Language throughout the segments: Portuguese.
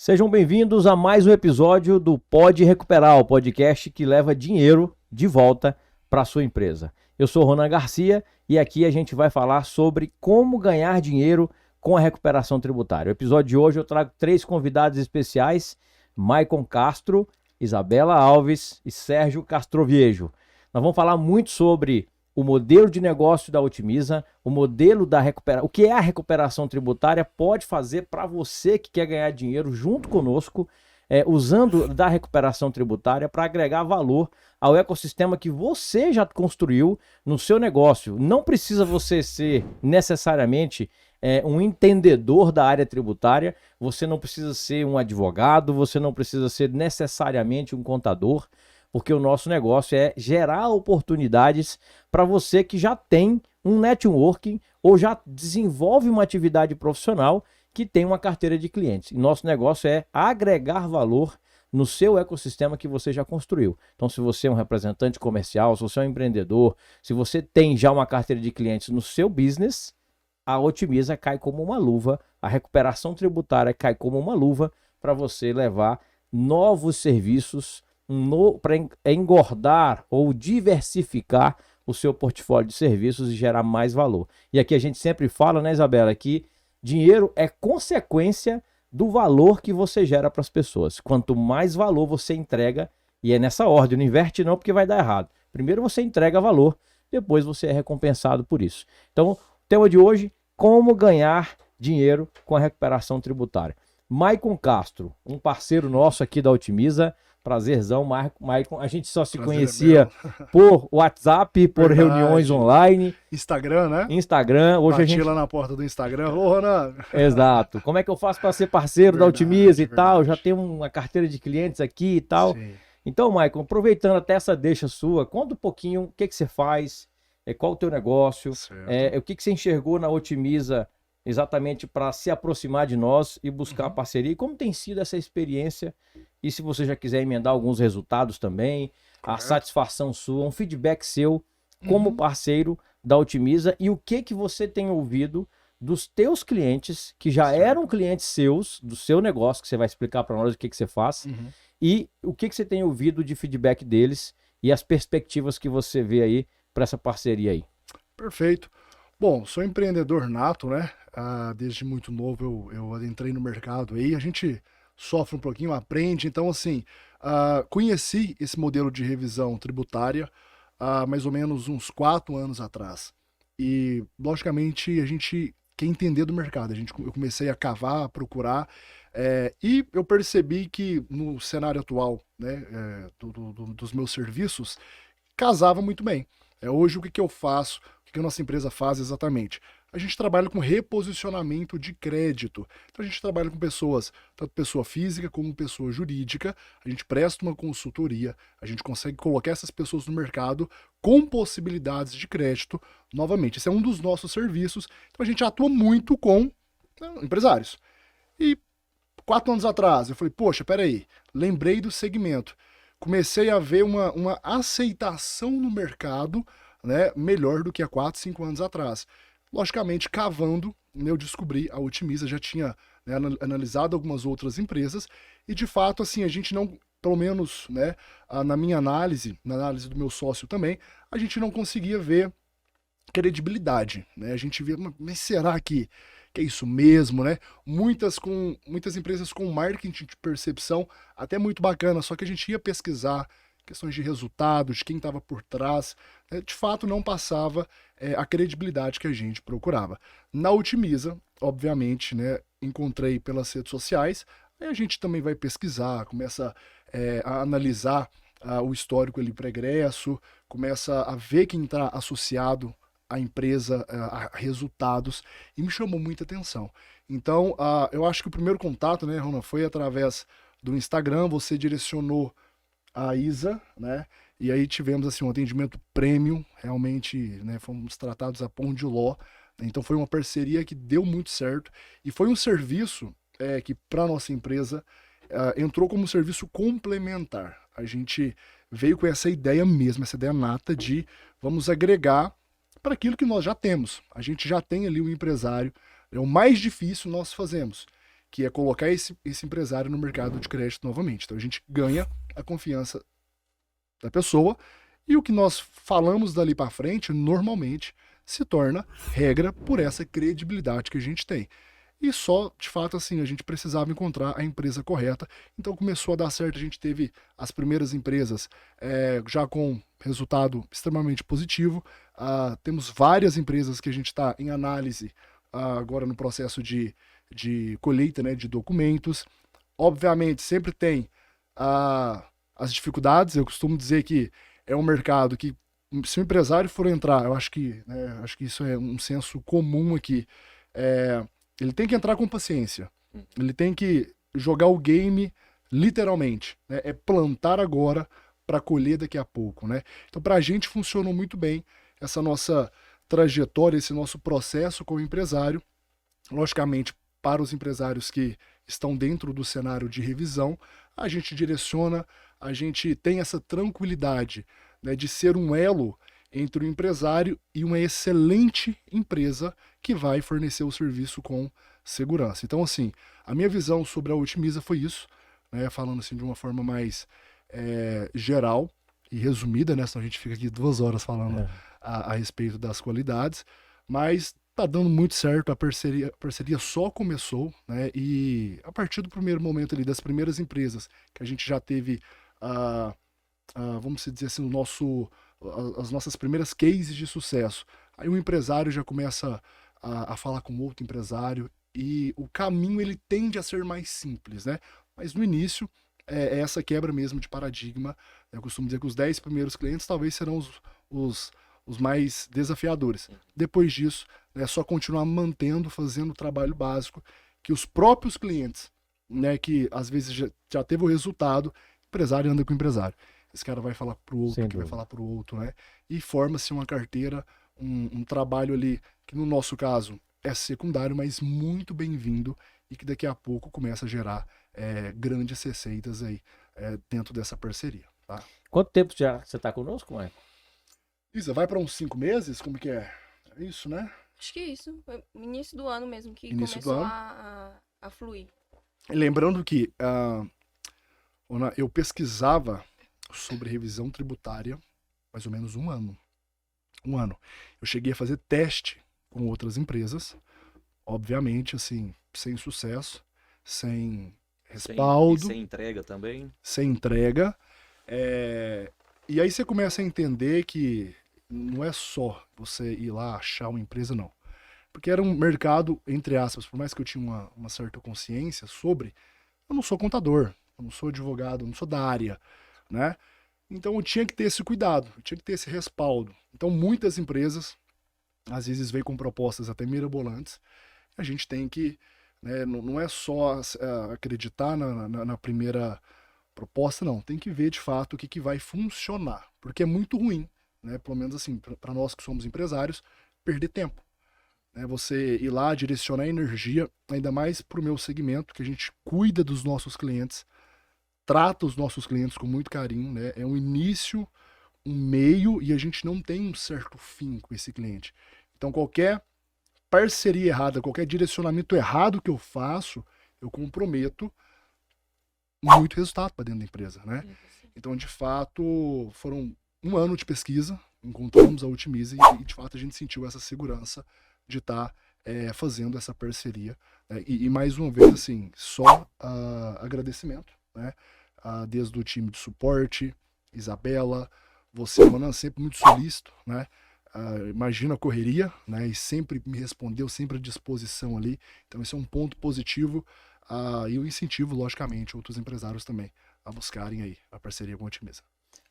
Sejam bem-vindos a mais um episódio do Pode Recuperar, o podcast que leva dinheiro de volta para a sua empresa. Eu sou Ronan Garcia e aqui a gente vai falar sobre como ganhar dinheiro com a recuperação tributária. No episódio de hoje eu trago 3 convidados especiais, Maicon Castro, Isabela Alves e Sérgio Castroviejo. Nós vamos falar muito sobre o modelo de negócio da Otimiza, o modelo da recuperação, o que é a recuperação tributária pode fazer para você que quer ganhar dinheiro junto conosco, usando da recuperação tributária para agregar valor ao ecossistema que você já construiu no seu negócio. Não precisa você ser necessariamente um entendedor da área tributária, você não precisa ser um advogado, você não precisa ser necessariamente um contador, porque o nosso negócio é gerar oportunidades para você que já tem um networking ou já desenvolve uma atividade profissional que tem uma carteira de clientes. E nosso negócio é agregar valor no seu ecossistema que você já construiu. Então, se você é um representante comercial, se você é um empreendedor, se você tem já uma carteira de clientes no seu business, a Otimiza cai como uma luva, a recuperação tributária cai como uma luva para você levar novos serviços para engordar ou diversificar o seu portfólio de serviços e gerar mais valor. E aqui a gente sempre fala, né, Isabela, que dinheiro é consequência do valor que você gera para as pessoas. Quanto mais valor você entrega, e é nessa ordem, não inverte não porque vai dar errado. Primeiro você entrega valor, depois você é recompensado por isso. Então, o tema de hoje, como ganhar dinheiro com a recuperação tributária. Maicon Castro, um parceiro nosso aqui da Otimiza. Prazerzão, Maicon. A gente só se conhecia por WhatsApp, por reuniões online. Instagram, né? Instagram. Hoje Bati lá na porta do Instagram. Ô, Ronan! Exato. Como é que eu faço para ser parceiro da Otimiza e tal? Já tenho uma carteira de clientes aqui e tal. Sim. Então, Maicon, aproveitando até essa deixa sua, conta um pouquinho o que você faz, qual o teu negócio, o que você enxergou na Otimiza exatamente para se aproximar de nós e buscar parceria. E como tem sido essa experiência? E se você já quiser emendar alguns resultados também, a satisfação sua, um feedback seu como parceiro da Otimiza e o que você tem ouvido dos teus clientes que já eram clientes seus, do seu negócio, que você vai explicar para nós o que você faz, e o que você tem ouvido de feedback deles e as perspectivas que você vê aí para essa parceria aí. Perfeito. Bom, sou empreendedor nato, né? Desde muito novo eu adentrei no mercado aí, a gente sofre um pouquinho, aprende, então assim, conheci esse modelo de revisão tributária há mais ou menos uns 4 anos atrás. E, logicamente, a gente quer entender do mercado, eu comecei a cavar, a procurar, e eu percebi que no cenário atual, né, dos meus serviços, casava muito bem. Hoje o que eu faço, o que a nossa empresa faz exatamente? A gente trabalha com reposicionamento de crédito. Então a gente trabalha com pessoas, tanto pessoa física como pessoa jurídica, a gente presta uma consultoria, a gente consegue colocar essas pessoas no mercado com possibilidades de crédito novamente. Esse é um dos nossos serviços, então a gente atua muito com empresários. E 4 anos atrás eu falei, poxa, peraí, lembrei do segmento. Comecei a ver uma aceitação no mercado, né, melhor do que há 4, 5 anos atrás. Logicamente, cavando, eu descobri a Otimiza, já tinha, né, analisado algumas outras empresas, e de fato, assim, a gente não, pelo menos, né, na minha análise, na análise do meu sócio também, a gente não conseguia ver credibilidade, né? A gente via, mas será que é isso mesmo, né? Muitas empresas com marketing de percepção até muito bacana, só que a gente ia pesquisar questões de resultados, de quem estava por trás, né? De fato não passava a credibilidade que a gente procurava. Na Otimiza, obviamente, né, encontrei pelas redes sociais, aí a gente também vai pesquisar, começa a analisar o histórico ali pregresso, começa a ver quem está associado à empresa, a resultados, e me chamou muita atenção. Então, eu acho que o primeiro contato, né, Rona, foi através do Instagram, você direcionou a Isa, né, e aí tivemos assim, um atendimento premium, realmente, né, fomos tratados a pão de ló, né, então foi uma parceria que deu muito certo, e foi um serviço que para a nossa empresa entrou como um serviço complementar. A gente veio com essa ideia mesmo, essa ideia nata de vamos agregar para aquilo que nós já temos. A gente já tem ali um empresário, é o mais difícil nós fazemos. que é colocar esse empresário no mercado de crédito novamente. Então a gente ganha a confiança da pessoa e o que nós falamos dali para frente normalmente se torna regra por essa credibilidade que a gente tem. E só, de fato, assim, a gente precisava encontrar a empresa correta. Então começou a dar certo, a gente teve as primeiras empresas já com resultado extremamente positivo. Temos várias empresas que a gente está em análise agora no processo de colheita, né, de documentos. Obviamente, sempre tem as dificuldades. Eu costumo dizer que é um mercado que, se o empresário for entrar, eu acho que, né, acho que isso é um senso comum aqui, ele tem que entrar com paciência. Ele tem que jogar o game literalmente, né? É plantar agora para colher daqui a pouco, né? Então, para a gente funcionou muito bem essa nossa trajetória, esse nosso processo como empresário. Logicamente, para os empresários que estão dentro do cenário de revisão, a gente direciona, a gente tem essa tranquilidade, né, de ser um elo entre o empresário e uma excelente empresa que vai fornecer o serviço com segurança. Então, assim, a minha visão sobre a Otimiza foi isso, né, falando assim de uma forma mais geral e resumida, né, senão a gente fica aqui 2 horas falando a respeito das qualidades, mas tá dando muito certo, a parceria só começou, né, e a partir do primeiro momento ali, das primeiras empresas que a gente já teve, vamos dizer assim, as nossas primeiras cases de sucesso, aí o empresário já começa a falar com outro empresário e o caminho ele tende a ser mais simples, né, mas no início é essa quebra mesmo de paradigma. Eu costumo dizer que os 10 primeiros clientes talvez serão os mais desafiadores. Depois disso, é só continuar mantendo, fazendo o trabalho básico, que os próprios clientes, né, que às vezes já teve o resultado, empresário anda com o empresário. Esse cara vai falar pro outro, que vai falar pro outro, né? E forma-se uma carteira, um trabalho ali, que no nosso caso é secundário, mas muito bem-vindo e que daqui a pouco começa a gerar grandes receitas aí dentro dessa parceria, tá? Quanto tempo já você está conosco, Maicon? Isa, vai para uns 5 meses? Como que é? É isso, né? Acho que isso. Foi no início do ano mesmo que Início começou do ano. a fluir. Lembrando que eu pesquisava sobre revisão tributária mais ou menos um ano. Eu cheguei a fazer teste com outras empresas, obviamente, assim, sem sucesso, sem respaldo. Sem entrega também. Sem entrega. E aí você começa a entender que não é só você ir lá achar uma empresa, não. Porque era um mercado, entre aspas, por mais que eu tinha uma certa consciência sobre, eu não sou contador, eu não sou advogado, eu não sou da área, né? Então eu tinha que ter esse cuidado, eu tinha que ter esse respaldo. Então muitas empresas, às vezes, vêm com propostas até mirabolantes, a gente tem que, né, não é só acreditar na primeira proposta, não. Tem que ver de fato o que vai funcionar. Porque é muito ruim, né? Pelo menos assim, para nós que somos empresários, perder tempo. Né? Você ir lá direcionar energia, ainda mais para o meu segmento, que a gente cuida dos nossos clientes, trata os nossos clientes com muito carinho, né? É um início, um meio, e a gente não tem um certo fim com esse cliente. Então qualquer parceria errada, qualquer direcionamento errado que eu faço, eu comprometo muito resultado para dentro da empresa, né? Então, de fato, foram 1 ano de pesquisa, encontramos a Otimiza e de fato a gente sentiu essa segurança de estar fazendo essa parceria, né? E mais uma vez, assim, só agradecimento, né? Desde o time de suporte, Isabela, você, Ronan, sempre muito solícito, né? Imagina a correria, né? E sempre me respondeu, sempre à disposição ali. Então, esse é um ponto positivo. E eu incentivo, logicamente, outros empresários também a buscarem aí a parceria com a Otimiza.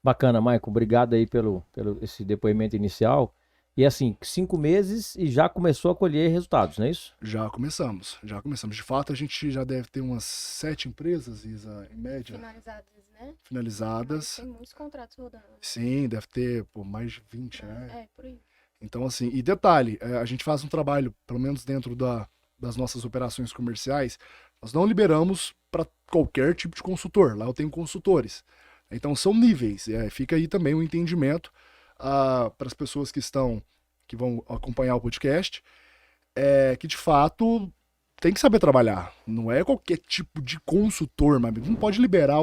Bacana, Maicon. Obrigado aí pelo esse depoimento inicial. E assim, 5 meses e já começou a colher resultados, não é isso? Já começamos. De fato, a gente já deve ter umas 7 empresas, Isa, em média. Finalizadas, né? Finalizadas. Mas tem muitos contratos rodando. Sim, deve ter mais de 20, né? É, por aí. Então, assim, e detalhe, a gente faz um trabalho, pelo menos dentro das nossas operações comerciais, nós não liberamos para qualquer tipo de consultor. Lá eu tenho consultores. Então são níveis. Fica aí também o entendimento para as pessoas que vão acompanhar o podcast, que de fato tem que saber trabalhar. Não é qualquer tipo de consultor, mas não pode liberar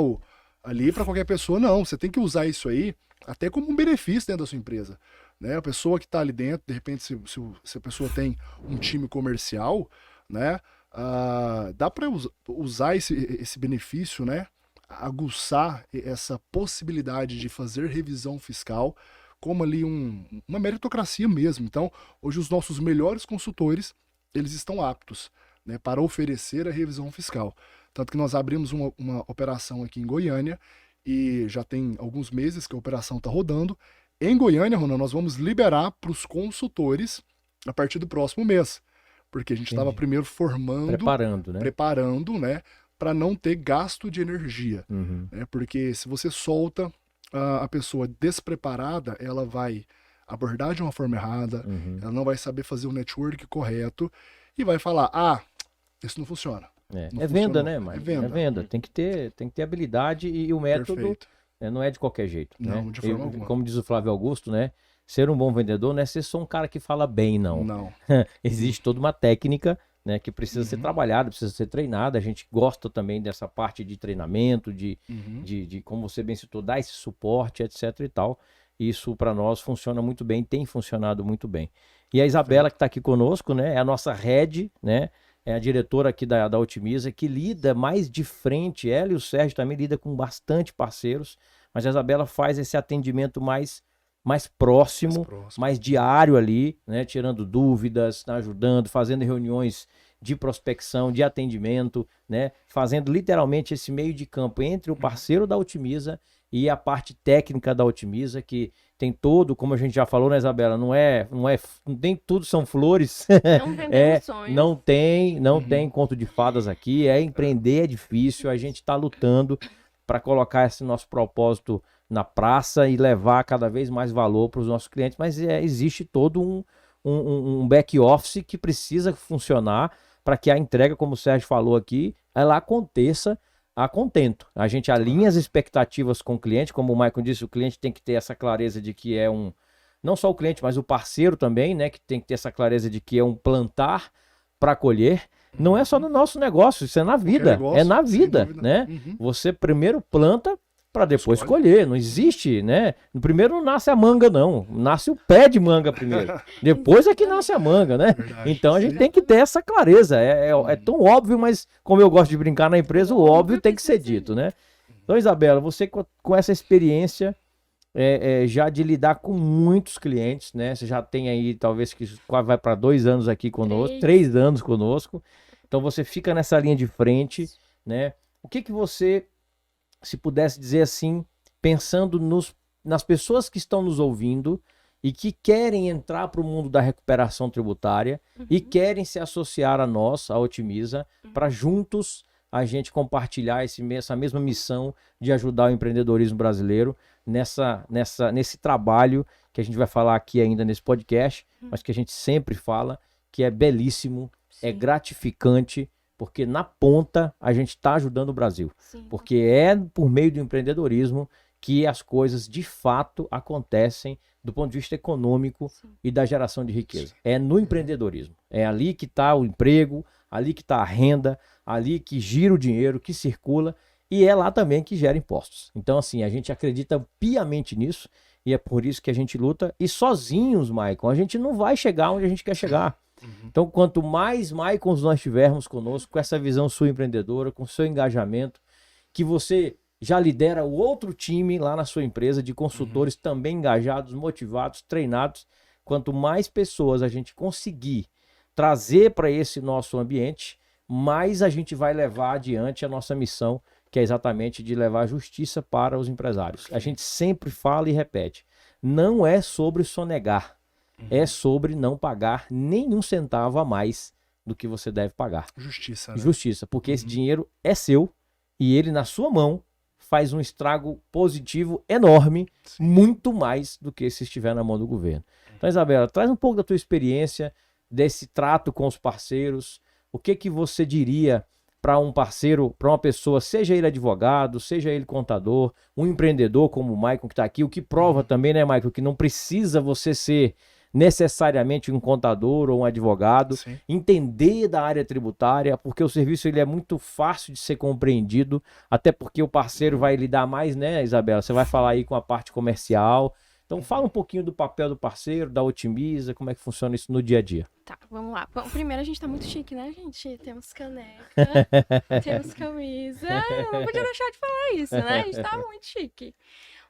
ali para qualquer pessoa, não. Você tem que usar isso aí até como um benefício dentro da sua empresa. Né? A pessoa que está ali dentro, de repente, se a pessoa tem um time comercial, né? Dá para usar esse benefício, né? Aguçar essa possibilidade de fazer revisão fiscal como ali uma meritocracia mesmo. Então, hoje os nossos melhores consultores, eles estão aptos, né, para oferecer a revisão fiscal. Tanto que nós abrimos uma operação aqui em Goiânia e já tem alguns meses que a operação está rodando. Em Goiânia, Ronan, nós vamos liberar para os consultores a partir do próximo mês, porque a gente estava primeiro preparando, né, para não ter gasto de energia. Né, porque se você solta a pessoa despreparada, ela vai abordar de uma forma errada, ela não vai saber fazer o network correto e vai falar, isso não funciona. É venda, né, Mike? É venda. Tem que ter habilidade e o método não é de qualquer jeito. Não, né? De forma alguma. Como diz o Flávio Augusto, né? Ser um bom vendedor não é ser só um cara que fala bem, não. Não. Existe toda uma técnica, né, que precisa ser trabalhada, precisa ser treinada. A gente gosta também dessa parte de treinamento, de como você bem citou, dar esse suporte, etc e tal. Isso para nós funciona muito bem, tem funcionado muito bem. E a Isabela, que está aqui conosco, né, é a nossa head, né? É a diretora aqui da Otimiza, que lida mais de frente, ela e o Sérgio também lidam com bastante parceiros, mas a Isabela faz esse atendimento mais próximo, mais diário ali, né, tirando dúvidas, ajudando, fazendo reuniões de prospecção, de atendimento, né, fazendo literalmente esse meio de campo entre o parceiro da Otimiza e a parte técnica da Otimiza, que tem todo, como a gente já falou, né, Isabela, não tem tudo são flores. Não vendemos sonhos. Não tem conto de fadas aqui, empreender é difícil, a gente está lutando para colocar esse nosso propósito na praça e levar cada vez mais valor para os nossos clientes, mas existe todo um back office que precisa funcionar para que a entrega, como o Sérgio falou aqui, ela aconteça a contento. A gente alinha as expectativas com o cliente, como o Michael disse, o cliente tem que ter essa clareza de que não só o cliente, mas o parceiro também, né, que tem que ter essa clareza de que é um plantar para colher. Não é só no nosso negócio, isso é na vida, é na vida, né? Você primeiro planta para depois colher, não existe, né? Primeiro não nasce a manga, não, nasce o pé de manga primeiro, depois é que nasce a manga, né? Então a gente tem que ter essa clareza, é tão óbvio, mas como eu gosto de brincar na empresa, o óbvio tem que ser dito, né? Então, Isabela, você com essa experiência já de lidar com muitos clientes, né? Você já tem aí, talvez, que vai para 2 anos aqui conosco, 3 anos conosco, então você fica nessa linha de frente, né? O que você, se pudesse dizer assim, pensando nas pessoas que estão nos ouvindo e que querem entrar para o mundo da recuperação tributária e querem se associar a nós, a Otimiza, para juntos a gente compartilhar essa mesma missão de ajudar o empreendedorismo brasileiro nesse trabalho que a gente vai falar aqui ainda nesse podcast, mas que a gente sempre fala que é belíssimo, é gratificante, porque na ponta a gente está ajudando o Brasil. Sim. Porque é por meio do empreendedorismo que as coisas de fato acontecem do ponto de vista econômico e da geração de riqueza. É no empreendedorismo. É ali que está o emprego, ali que está a renda, ali que gira o dinheiro, que circula, e é lá também que gera impostos. Então, assim, a gente acredita piamente nisso e é por isso que a gente luta. E sozinhos, Maicon, a gente não vai chegar onde a gente quer chegar. Então, quanto mais Maicons nós tivermos conosco, com essa visão sua empreendedora, com seu engajamento, que você já lidera o outro time lá na sua empresa de consultores também engajados, motivados, treinados, quanto mais pessoas a gente conseguir trazer para esse nosso ambiente, mais a gente vai levar adiante a nossa missão, que é exatamente de levar justiça para os empresários. A gente sempre fala e repete, não é sobre sonegar, é sobre não pagar nenhum centavo a mais do que você deve pagar. Justiça, né? Justiça, porque esse dinheiro é seu e ele na sua mão faz um estrago positivo enorme, muito mais do que se estiver na mão do governo. Então, Isabela, traz um pouco da tua experiência, desse trato com os parceiros, o que você diria para um parceiro, para uma pessoa, seja ele advogado, seja ele contador, um empreendedor como o Maicon que está aqui, o que prova também, né, Maicon, que não precisa você ser necessariamente um contador ou um advogado, Sim. entender da área tributária, porque o serviço ele é muito fácil de ser compreendido, até porque o parceiro vai lidar mais, né, Isabela? Você vai falar aí com a parte comercial. Então fala um pouquinho do papel do parceiro, da Otimiza, como é que funciona isso no dia a dia. Tá, vamos lá. Bom, primeiro a gente tá muito chique, né, gente? Temos caneca, temos camisa. Eu não podia deixar de falar isso, né? A gente tá muito chique.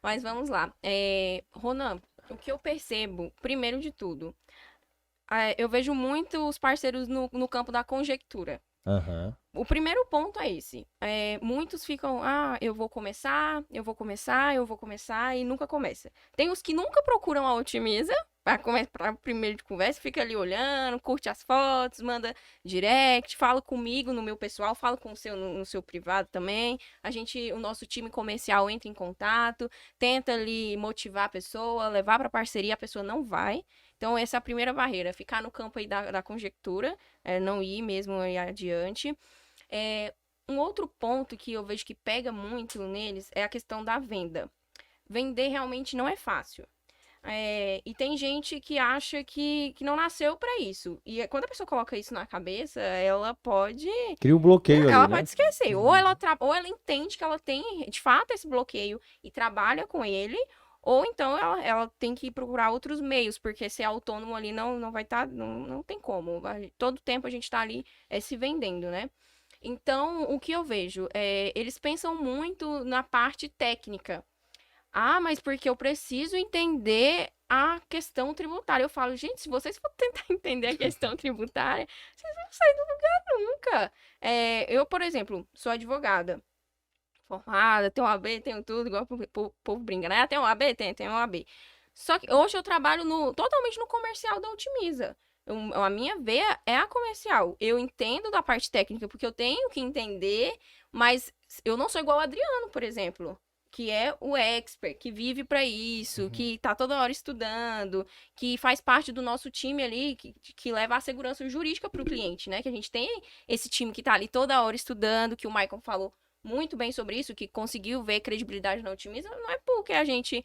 Mas vamos lá. Ronan, o que eu percebo, primeiro de tudo, eu vejo muito os parceiros no campo da conjectura. Aham. O primeiro ponto é esse. Muitos ficam, eu vou começar, e nunca começa. Tem os que nunca procuram a Otimiza, para primeiro de conversa, fica ali olhando, curte as fotos, manda direct, fala comigo no meu pessoal, fala com o seu no seu privado também. O nosso time comercial entra em contato, tenta ali motivar a pessoa, levar para parceria, a pessoa não vai. Então, essa é a primeira barreira, ficar no campo aí da conjectura, não ir mesmo aí adiante. Um outro ponto que eu vejo que pega muito neles é a questão da venda. Vender realmente não é fácil. E tem gente que acha que não nasceu para isso. E quando a pessoa coloca isso na cabeça, ela pode... Cria um bloqueio ela ali, né? pode esquecer. Ou ela entende que ela tem, de fato, esse bloqueio e trabalha com ele, ou então ela tem que procurar outros meios, porque ser autônomo ali não vai estar... não tem como. Todo tempo a gente está ali se vendendo, né? Então, o que eu vejo? Eles pensam muito na parte técnica. Mas porque eu preciso entender a questão tributária. Eu falo, gente, se vocês for tentar entender a questão tributária, vocês não vão sair do lugar nunca. Eu, por exemplo, sou advogada, formada, tenho OAB, tenho tudo, igual o povo brinca, né? Tem OAB? Tenho OAB. Só que hoje eu trabalho totalmente no comercial da Otimiza. A minha veia é a comercial. Eu entendo da parte técnica, porque eu tenho que entender, mas eu não sou igual o Adriano, por exemplo, que é o expert, que vive para isso, que tá toda hora estudando, que faz parte do nosso time ali, que leva a segurança jurídica para o cliente, né? Que a gente tem esse time que tá ali toda hora estudando, que o Michael falou muito bem sobre isso, que conseguiu ver credibilidade na Otimiza, não é porque a gente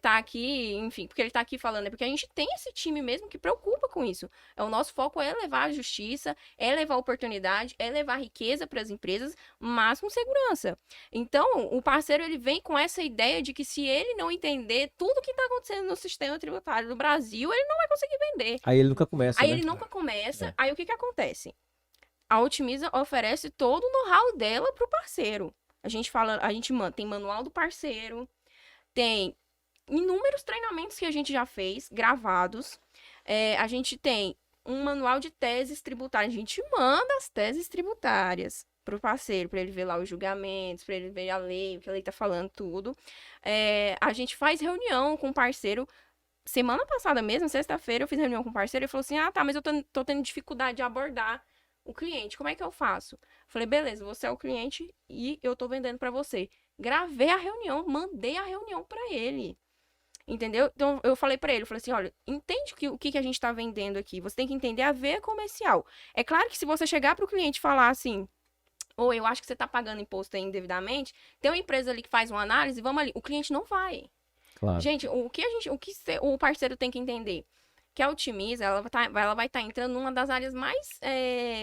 tá aqui, enfim, porque ele tá aqui falando, é porque a gente tem esse time mesmo que preocupa com isso. O nosso foco é levar a justiça, é levar oportunidade, é levar riqueza para as empresas, mas com segurança. Então, o parceiro, ele vem com essa ideia de que se ele não entender tudo que tá acontecendo no sistema tributário do Brasil, ele não vai conseguir vender. Aí ele nunca começa, Aí né? ele nunca começa, aí o que acontece? A Otimiza oferece todo o know-how dela pro parceiro. A gente tem manual do parceiro, tem inúmeros treinamentos que a gente já fez, gravados. A gente tem um manual de teses tributárias. A gente manda as teses tributárias pro parceiro, para ele ver lá os julgamentos, para ele ver a lei, o que a lei tá falando, tudo. A gente faz reunião com o parceiro. Semana passada mesmo, sexta-feira, eu fiz reunião com o parceiro e falou assim, tá, mas eu tô tendo dificuldade de abordar o cliente, como é que eu faço? Falei, beleza, você é o cliente e eu tô vendendo para você. Gravei a reunião, mandei a reunião para ele. Entendeu? Então, eu falei pra ele, eu falei assim, olha, entende o que a gente tá vendendo aqui. Você tem que entender a veia comercial. É claro que se você chegar pro cliente e falar assim, ou eu acho que você tá pagando imposto aí indevidamente, tem uma empresa ali que faz uma análise, vamos ali. O cliente não vai. Claro. Gente, o parceiro tem que entender? Que a Otimiza, ela vai estar entrando numa das áreas mais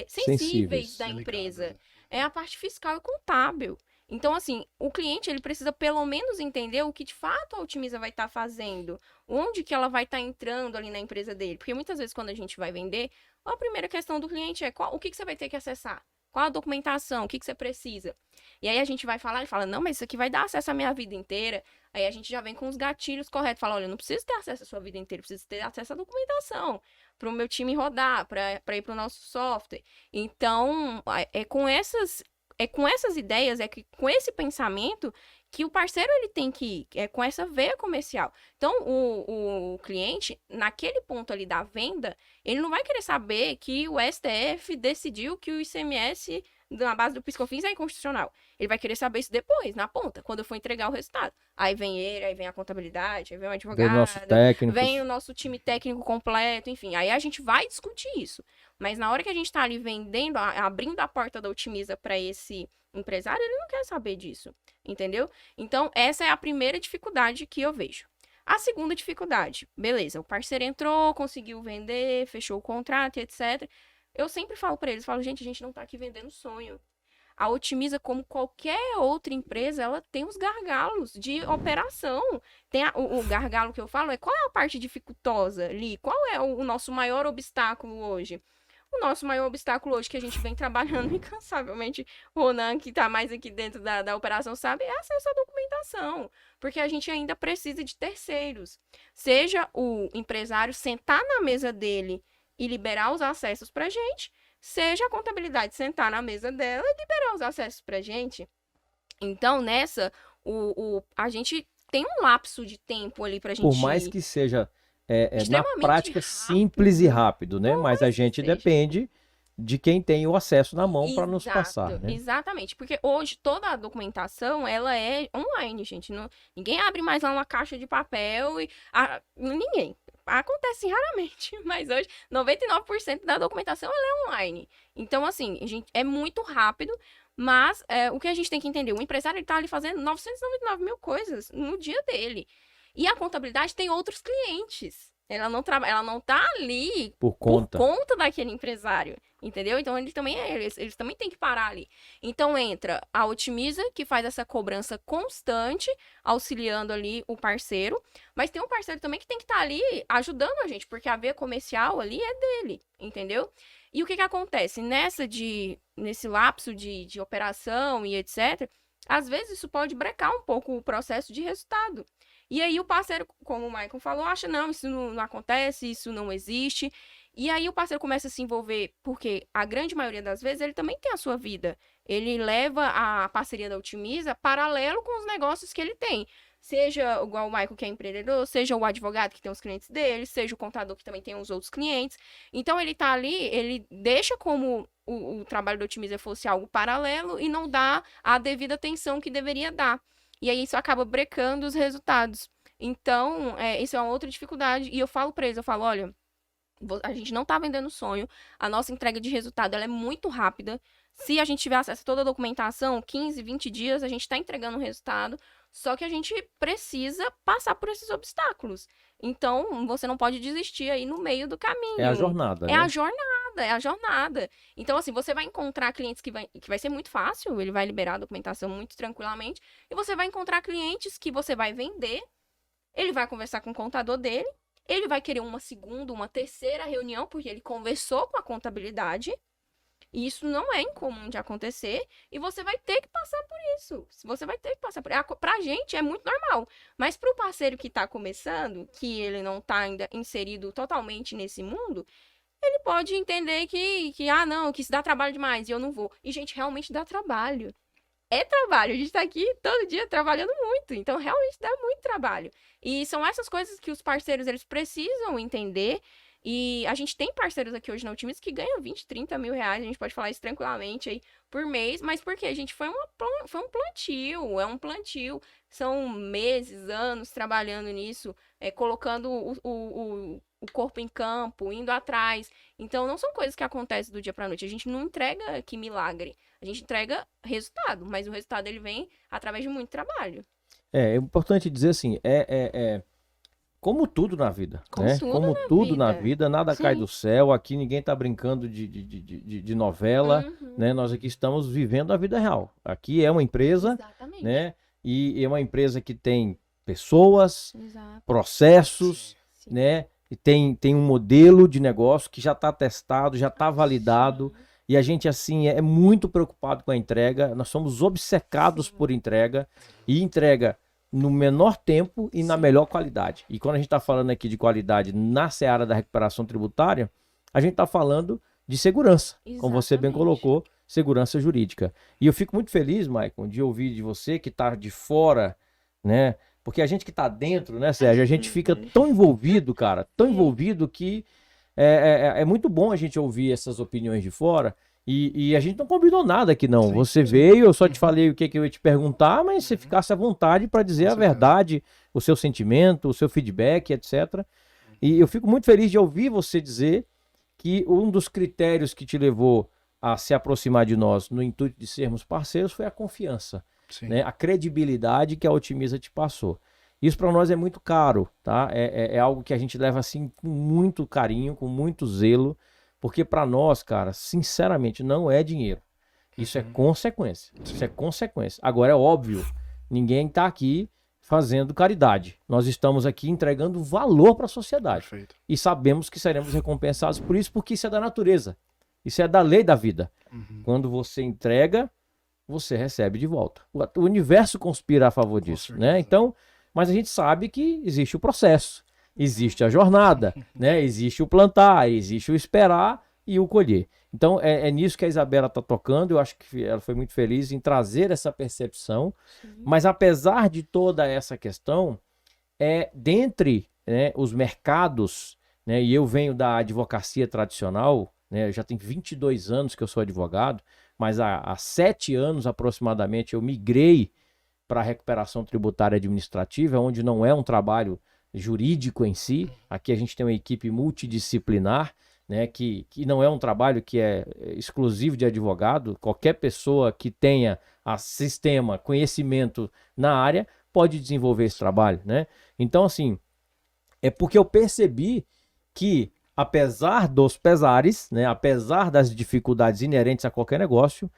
sensíveis da empresa. É a parte fiscal e contábil. Então, assim, o cliente, ele precisa pelo menos entender o que de fato a Otimiza vai estar fazendo, onde que ela vai estar entrando ali na empresa dele. Porque muitas vezes quando a gente vai vender, a primeira questão do cliente é o que você vai ter que acessar? Qual a documentação? O que você precisa? E aí a gente vai falar e fala, não, mas isso aqui vai dar acesso à minha vida inteira. Aí a gente já vem com os gatilhos corretos. Fala, olha, eu não preciso ter acesso à sua vida inteira, eu preciso ter acesso à documentação para o meu time rodar, para ir para o nosso software. Então, com essas ideias, com esse pensamento que o parceiro ele tem que ir, com essa veia comercial. Então, o cliente, naquele ponto ali da venda, ele não vai querer saber que o STF decidiu que o ICMS na base do PIS/COFINS é inconstitucional. Ele vai querer saber isso depois, na ponta, quando eu for entregar o resultado. Aí vem ele, aí vem a contabilidade, aí vem o advogado, vem o nosso time técnico completo, enfim. Aí a gente vai discutir isso. Mas na hora que a gente tá ali vendendo, abrindo a porta da Otimiza para esse empresário, ele não quer saber disso, entendeu? Então, essa é a primeira dificuldade que eu vejo. A segunda dificuldade, beleza, o parceiro entrou, conseguiu vender, fechou o contrato, etc. Eu sempre falo para eles, falo, gente, a gente não tá aqui vendendo sonho. A Otimiza, como qualquer outra empresa, ela tem os gargalos de operação. Tem o gargalo que eu falo é qual é a parte dificultosa ali? Qual é o nosso maior obstáculo hoje? O nosso maior obstáculo hoje que a gente vem trabalhando incansavelmente, o Ronan, que está mais aqui dentro da operação, sabe, é acesso à documentação. Porque a gente ainda precisa de terceiros. Seja o empresário sentar na mesa dele e liberar os acessos para a gente, seja a contabilidade sentar na mesa dela e liberar os acessos para a gente. Então, nessa, a gente tem um lapso de tempo ali para a gente... Por mais que seja na extremamente prática rápido. simples e rápido, né? Por Mas a gente seja. depende de quem tem o acesso na mão para nos passar, né? Exatamente, porque hoje toda a documentação, ela é online, gente. Ninguém abre mais lá uma caixa de papel e... ninguém. Acontece raramente, mas hoje 99% da documentação ela é online. Então, assim, é muito rápido, mas o que a gente tem que entender, o empresário está ali fazendo 999 mil coisas no dia dele. E a contabilidade tem outros clientes. Ela não tá ali Por conta daquele empresário, entendeu? Então eles também têm que parar ali. Então entra a Otimiza, que faz essa cobrança constante, auxiliando ali o parceiro, mas tem um parceiro também que tem que estar ali ajudando a gente, porque a veia comercial ali é dele, entendeu? E o que acontece? Nesse lapso de operação e etc., às vezes isso pode brecar um pouco o processo de resultado. E aí o parceiro, como o Michael falou, acha, não, isso não acontece, isso não existe. E aí o parceiro começa a se envolver, porque a grande maioria das vezes ele também tem a sua vida. Ele leva a parceria da Otimiza paralelo com os negócios que ele tem. Seja igual o Michael, que é empreendedor, seja o advogado que tem os clientes dele, seja o contador que também tem os outros clientes. Então ele tá ali, ele deixa como o trabalho da Otimiza fosse algo paralelo e não dá a devida atenção que deveria dar. E aí isso acaba brecando os resultados. Então, isso é uma outra dificuldade. E eu falo para eles, eu falo, olha, a gente não tá vendendo sonho, a nossa entrega de resultado ela é muito rápida. Se a gente tiver acesso a toda a documentação, 15, 20 dias, a gente está entregando o resultado, só que a gente precisa passar por esses obstáculos. Então, você não pode desistir aí no meio do caminho. é a jornada, É né? a jornada. Então, assim, você vai encontrar clientes que vai ser muito fácil, ele vai liberar a documentação muito tranquilamente, e você vai encontrar clientes que você vai vender, ele vai conversar com o contador dele, ele vai querer uma segunda, uma terceira reunião, porque ele conversou com a contabilidade, e isso não é incomum de acontecer, e você vai ter que passar por isso. Você vai ter que passar por isso. Pra gente é muito normal, mas pro parceiro que tá começando, que ele não tá ainda inserido totalmente nesse mundo, ele pode entender que não, que isso dá trabalho demais e eu não vou. E, gente, realmente dá trabalho. É trabalho. A gente tá aqui todo dia trabalhando muito. Então, realmente dá muito trabalho. E são essas coisas que os parceiros, eles precisam entender. E a gente tem parceiros aqui hoje na Otimiza que ganham 20, 30 mil reais. A gente pode falar isso tranquilamente aí por mês. Mas por quê? A gente foi um plantio. É um plantio. São meses, anos trabalhando nisso. Colocando o corpo em campo, indo atrás. Então, não são coisas que acontecem do dia pra noite. A gente não entrega que milagre. A gente entrega resultado, mas o resultado ele vem através de muito trabalho. É importante dizer assim, como tudo na vida, Como né? tudo Como na tudo na vida. vida, nada cai Sim. do céu. Aqui ninguém tá brincando de novela, Uhum. né? Nós aqui estamos vivendo a vida real. Aqui é uma empresa, Exatamente. né? E é uma empresa que tem pessoas, Exato. processos, Sim. né? E tem um modelo de negócio que já está testado, já está validado. Sim. E a gente, assim, é muito preocupado com a entrega. Nós somos obcecados Sim. por entrega. E entrega no menor tempo e na Sim. melhor qualidade. E quando a gente está falando aqui de qualidade na seara da recuperação tributária, a gente está falando de segurança. Como você bem Exatamente. colocou, segurança jurídica. E eu fico muito feliz, Maicon, de ouvir de você que está de fora, né? Porque a gente que está dentro, né, Sérgio? A gente fica tão envolvido, cara, tão envolvido que é muito bom a gente ouvir essas opiniões de fora. E a gente não combinou nada aqui, não. Sim. Você veio, eu só te falei o que eu ia te perguntar, mas você ficasse à vontade para dizer Com a certeza. verdade, o seu sentimento, o seu feedback, etc. E eu fico muito feliz de ouvir você dizer que um dos critérios que te levou a se aproximar de nós no intuito de sermos parceiros foi a confiança, Sim. né? A credibilidade que a Otimiza te passou. Isso para nós é muito caro, tá? É algo que a gente leva assim com muito carinho, com muito zelo, porque para nós, cara, sinceramente, não é dinheiro. Isso é consequência. Isso é consequência. Agora é óbvio, ninguém está aqui fazendo caridade. Nós estamos aqui entregando valor para a sociedade. Perfeito. E sabemos que seremos recompensados por isso, porque isso é da natureza. Isso é da lei da vida. Quando você entrega, você recebe de volta. O universo conspira a favor disso, né? certeza. Então, mas a gente sabe que existe o processo, existe a jornada, né? Existe o plantar, existe o esperar e o colher. Então, é nisso que a Isabela está tocando. Eu acho que ela foi muito feliz em trazer essa percepção. Mas apesar de toda essa questão, dentre, né, os mercados, né, e eu venho da advocacia tradicional, né, já tem 22 anos que eu sou advogado, mas há 7 anos aproximadamente eu migrei para a recuperação tributária administrativa, onde não é um trabalho jurídico em si. Aqui a gente tem uma equipe multidisciplinar, né, que não é um trabalho que é exclusivo de advogado. Qualquer pessoa que tenha sistema, conhecimento na área, pode desenvolver esse trabalho, né? Então, assim, é porque eu percebi que, apesar dos pesares, né, apesar das dificuldades inerentes a qualquer negócio,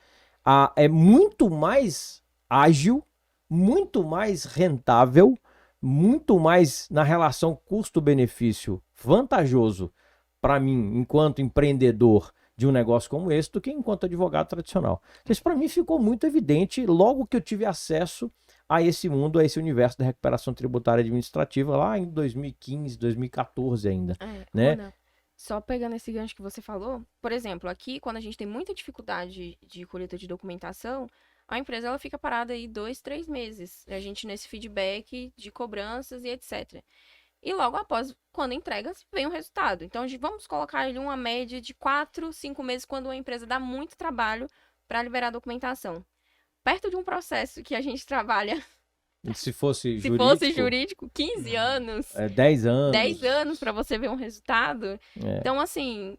é muito mais ágil, muito mais rentável, muito mais na relação custo-benefício vantajoso para mim, enquanto empreendedor de um negócio como esse, do que enquanto advogado tradicional. Isso para mim ficou muito evidente logo que eu tive acesso a esse mundo, a esse universo da recuperação tributária administrativa lá em 2015, 2014 ainda, né? Ana, só pegando esse gancho que você falou, por exemplo, aqui quando a gente tem muita dificuldade de coleta de documentação, a empresa ela fica parada aí 2, 3 meses, a gente nesse feedback de cobranças e etc. E logo após, quando entrega, vem o resultado. Então, vamos colocar ali uma média de 4, 5 meses quando uma empresa dá muito trabalho para liberar a documentação. Perto de um processo que a gente trabalha, Se fosse se jurídico, fosse jurídico, 15 anos, 10 anos. 10 anos para você ver um resultado. Então, assim,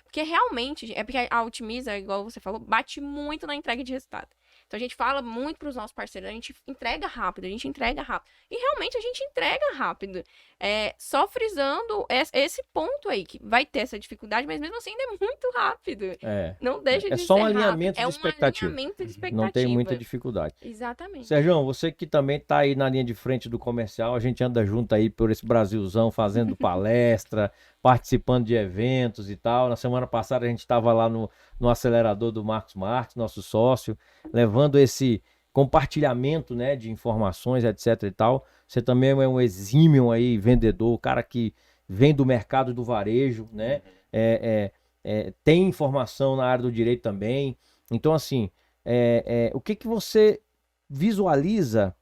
porque realmente, porque a Otimiza, igual você falou, bate muito na entrega de resultado. Então, a gente fala muito para os nossos parceiros, a gente entrega rápido, E realmente a gente entrega rápido. Só frisando esse ponto aí, que vai ter essa dificuldade, mas mesmo assim ainda é muito rápido. Não deixa de ser só um alinhamento de expectativa. alinhamento de expectativa. Não tem muita dificuldade. Exatamente. Sérgio, você que também está aí na linha de frente do comercial, a gente anda junto aí por esse Brasilzão, fazendo palestra, participando de eventos e tal. Na semana passada a gente estava lá no acelerador do Marcos Marques, nosso sócio, levando esse compartilhamento, né, de informações, etc e tal. Você também é um exímio aí, vendedor, cara que vem do mercado do varejo, né? Tem informação na área do direito também. Então, assim, o que você visualiza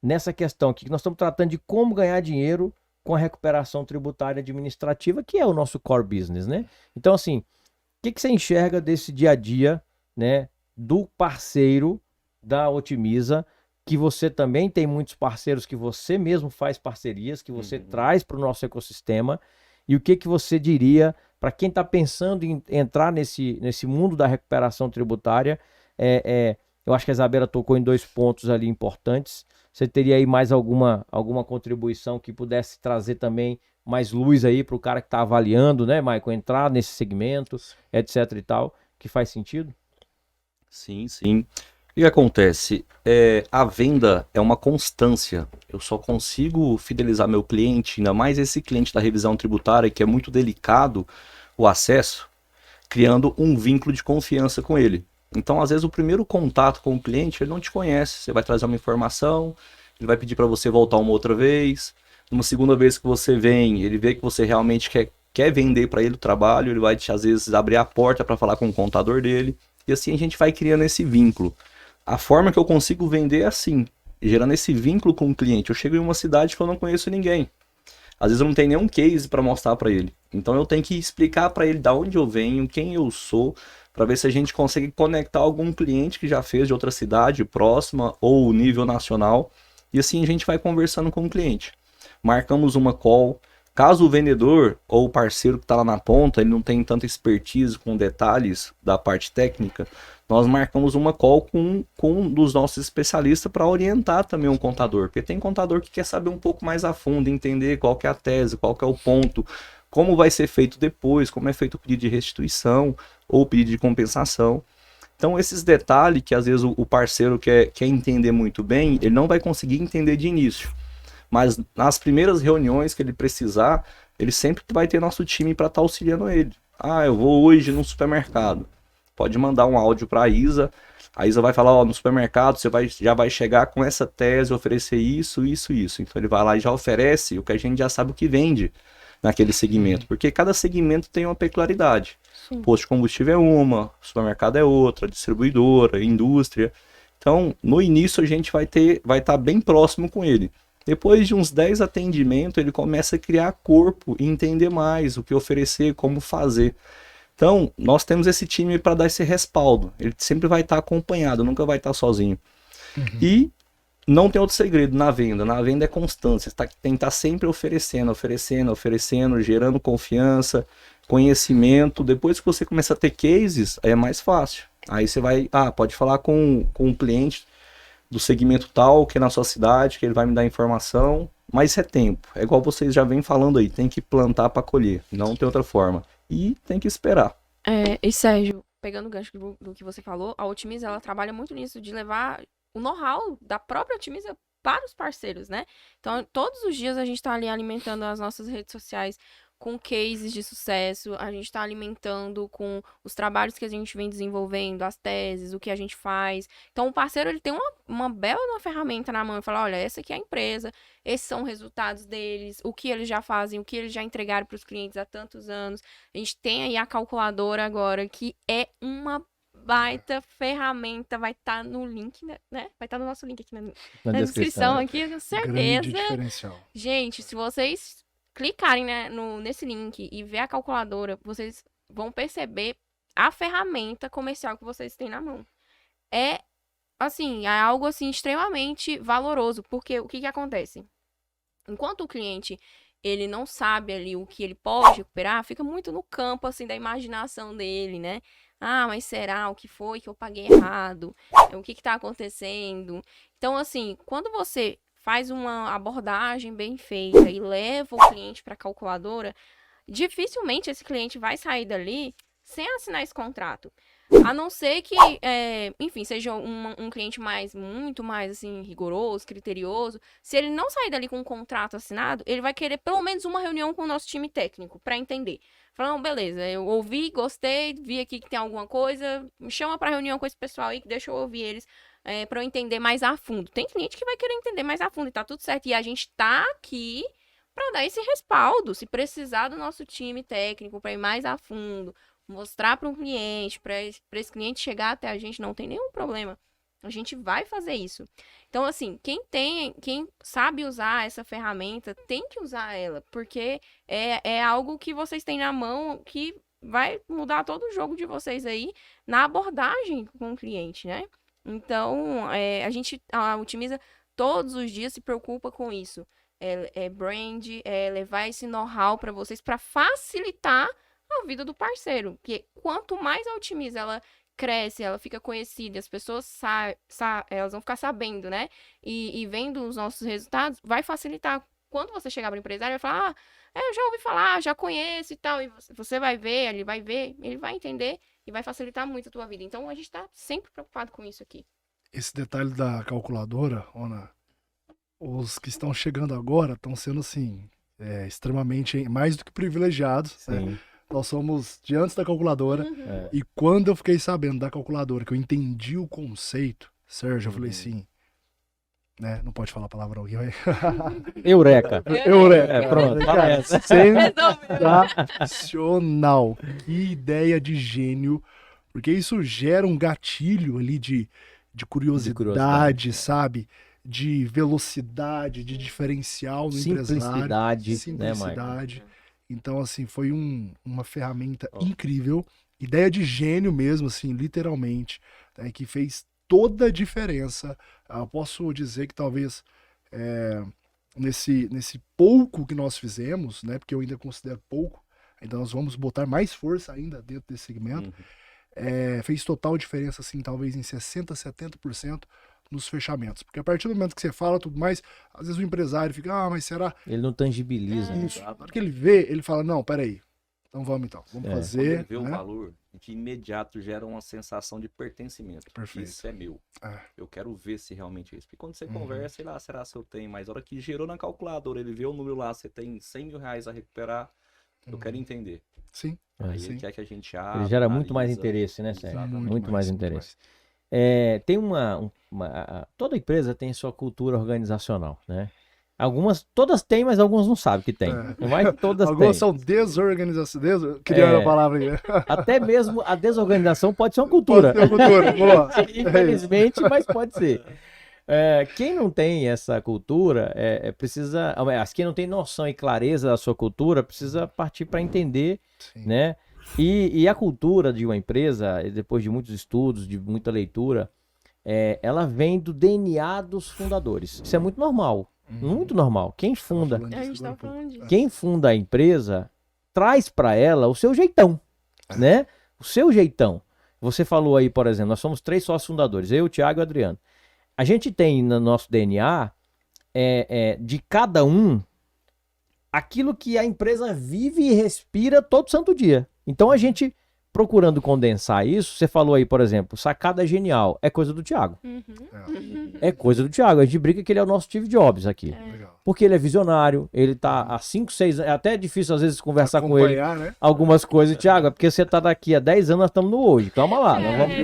nessa questão aqui, que nós estamos tratando de como ganhar dinheiro com a recuperação tributária administrativa, que é o nosso core business, né? Então, assim, o que você enxerga desse dia a dia, né, do parceiro da Otimiza, que você também tem muitos parceiros que você mesmo faz parcerias, que você traz para o nosso ecossistema, e o que você diria para quem está pensando em entrar nesse mundo da recuperação tributária? Eu acho que a Isabela tocou em 2 pontos ali importantes. Você teria aí mais alguma contribuição que pudesse trazer também mais luz aí para o cara que está avaliando, né, Michael, entrar nesse segmento, etc e tal, que faz sentido? Sim, sim. O que acontece? A venda é uma constância. Eu só consigo fidelizar meu cliente, ainda mais esse cliente da revisão tributária, que é muito delicado o acesso, criando um vínculo de confiança com ele. Então, às vezes, o primeiro contato com o cliente, ele não te conhece. Você vai trazer uma informação, ele vai pedir para você voltar uma outra vez. Uma segunda vez que você vem, ele vê que você realmente quer vender para ele o trabalho, ele vai te, às vezes, abrir a porta para falar com o contador dele. E assim a gente vai criando esse vínculo. A forma que eu consigo vender é assim, gerando esse vínculo com o cliente. Eu chego em uma cidade que eu não conheço ninguém. Às vezes eu não tenho nenhum case para mostrar para ele. Então eu tenho que explicar para ele de onde eu venho, quem eu sou, para ver se a gente consegue conectar algum cliente que já fez de outra cidade próxima ou nível nacional. E assim a gente vai conversando com o cliente. Marcamos uma call, Caso o vendedor ou o parceiro que está lá na ponta, ele não tem tanta expertise com detalhes da parte técnica, nós marcamos uma call com um dos nossos especialistas para orientar também um contador. Porque tem contador que quer saber um pouco mais a fundo, entender qual que é a tese, qual que é o ponto, como vai ser feito depois, como é feito o pedido de restituição ou o pedido de compensação. Então, esses detalhes que às vezes o parceiro quer entender muito bem, ele não vai conseguir entender de início. Mas nas primeiras reuniões que ele precisar, ele sempre vai ter nosso time para estar auxiliando ele. Ah, eu vou hoje no supermercado. Pode mandar um áudio para a Isa vai falar, ó, no supermercado você já vai chegar com essa tese, oferecer isso, isso, isso. Então ele vai lá e já oferece o que a gente já sabe o que vende naquele segmento. Porque cada segmento tem uma peculiaridade. Sim. Posto de combustível é uma, supermercado é outra, distribuidora, indústria. Então, no início a gente vai estar bem próximo com ele. Depois de uns 10 atendimentos, ele começa a criar corpo e entender mais o que oferecer, como fazer. Então, nós temos esse time para dar esse respaldo. Ele sempre vai estar acompanhado, nunca vai estar sozinho. E não tem outro segredo na venda. Na venda é constância. Você tem que estar sempre oferecendo, gerando confiança, conhecimento. Depois que você começa a ter cases, aí é mais fácil. Aí você vai, pode falar com um cliente do segmento tal, que é na sua cidade, que ele vai me dar informação, mas isso é tempo. É igual vocês já vêm falando aí, tem que plantar para colher, não tem outra forma. E tem que esperar. E Sérgio, pegando o gancho do que você falou, a Otimiza, ela trabalha muito nisso, de levar o know-how da própria Otimiza para os parceiros, né? Então, todos os dias a gente está ali alimentando as nossas redes sociais com cases de sucesso, a gente está alimentando com os trabalhos que a gente vem desenvolvendo, as teses, o que a gente faz. Então, o parceiro, ele tem uma bela ferramenta na mão e fala, olha, essa aqui é a empresa, esses são os resultados deles, o que eles já fazem, o que eles já entregaram para os clientes há tantos anos. A gente tem aí a calculadora agora, que é uma baita ferramenta, vai estar no link, né? Vai estar no nosso link aqui na descrição, aqui, com certeza. Grande diferencial. Gente, se vocês clicarem, né, nesse link e ver a calculadora, vocês vão perceber a ferramenta comercial que vocês têm na mão. É, assim, é algo, assim, extremamente valoroso, porque o que acontece? Enquanto o cliente, ele não sabe ali o que ele pode recuperar, fica muito no campo, assim, da imaginação dele, né? Ah, mas será? O que foi que eu paguei errado? O que tá acontecendo? Então, assim, quando você faz uma abordagem bem feita e leva o cliente para a calculadora, dificilmente esse cliente vai sair dali sem assinar esse contrato. A não ser que, enfim, seja um cliente muito mais, assim, rigoroso, criterioso. Se ele não sair dali com um contrato assinado, ele vai querer pelo menos uma reunião com o nosso time técnico para entender. Falar, não, beleza, eu ouvi, gostei, vi aqui que tem alguma coisa, me chama para reunião com esse pessoal aí, que deixa eu ouvir eles. Para eu entender mais a fundo. Tem cliente que vai querer entender mais a fundo e tá tudo certo. E a gente tá aqui para dar esse respaldo. Se precisar do nosso time técnico para ir mais a fundo, mostrar para um cliente, para esse cliente chegar até a gente, não tem nenhum problema. A gente vai fazer isso. Então, assim, quem sabe usar essa ferramenta, tem que usar ela, porque é algo que vocês têm na mão que vai mudar todo o jogo de vocês aí na abordagem com o cliente, né? Então, a Otimiza todos os dias se preocupa com isso. Brand, levar esse know-how para vocês para facilitar a vida do parceiro. Porque quanto mais a Otimiza ela cresce, ela fica conhecida, as pessoas elas vão ficar sabendo, né? E vendo os nossos resultados, vai facilitar. Quando você chegar para o empresário, vai falar, eu já ouvi falar, já conheço e tal. E você vai ver, ele vai ver, ele vai entender. E vai facilitar muito a tua vida. Então, a gente está sempre preocupado com isso aqui. Esse detalhe da calculadora, Ona, os que estão chegando agora estão sendo, assim, extremamente, mais do que privilegiados. Né? Nós somos de antes da calculadora. E quando eu fiquei sabendo da calculadora, que eu entendi o conceito, Sérgio, eu falei assim, né? Não pode falar palavrão aqui, vai. Eureka. Eureka. Pronto, fala essa. Sensacional. Que ideia de gênio. Porque isso gera um gatilho ali de curiosidade, sabe? De velocidade, de diferencial no empresário. Simplicidade. Né, então, assim, foi uma ferramenta incrível. Ideia de gênio mesmo, assim, literalmente. Né, que fez toda a diferença. Eu posso dizer que talvez nesse pouco que nós fizemos, né? Porque eu ainda considero pouco, ainda nós vamos botar mais força ainda dentro desse segmento. Fez total diferença, assim, talvez em 60%, 70% nos fechamentos. Porque a partir do momento que você fala tudo mais, às vezes o empresário fica, mas será? Ele não tangibiliza. Né? Isso. Na hora que ele vê, ele fala, não, peraí, então vamos fazer. Quando ele vê o né? valor, de imediato gera uma sensação de pertencimento. Perfeito. Isso é meu. É. Eu quero ver se realmente é isso. Porque quando você conversa, sei lá, será se eu tenho? Mas a hora que gerou na calculadora, ele vê o número lá, você tem 100 mil reais a recuperar, eu quero entender. Sim. Aí sim. ele quer que a gente abra, Ele gera muito mais analisa. interesse, né, Sérgio? Exatamente. Muito mais interesse. Tem toda empresa tem sua cultura organizacional, né? Todas têm, mas algumas não sabem que tem. Mas todas Algumas têm. são desorganizações. Criando a palavra aí. Até mesmo a desorganização pode ser uma cultura. Pode ser uma cultura. Vamos lá. Infelizmente, mas pode ser. Quem não tem essa cultura precisa. Quem não tem noção e clareza da sua cultura precisa partir para entender, Sim. né? E a cultura de uma empresa, depois de muitos estudos, de muita leitura, ela vem do DNA dos fundadores. Isso é muito normal. Muito normal. Quem funda A gente tava falando disso. quem funda a empresa traz para ela o seu jeitão, né? O seu jeitão. Você falou aí, por exemplo, nós somos 3 sócios fundadores, eu, o Thiago e o Adriano. A gente tem no nosso DNA, de cada um, aquilo que a empresa vive e respira todo santo dia. Então a gente, procurando condensar isso, você falou aí, por exemplo, sacada genial, é coisa do Thiago. É coisa do Thiago. A gente brinca que ele é o nosso Steve Jobs aqui. Legal. Porque ele é visionário, ele tá há 5, 6 anos, é até difícil às vezes conversar com ele Acompanhar, né? algumas coisas. Thiago, é porque você tá daqui há 10 anos, nós estamos no hoje. Calma lá, nós vamos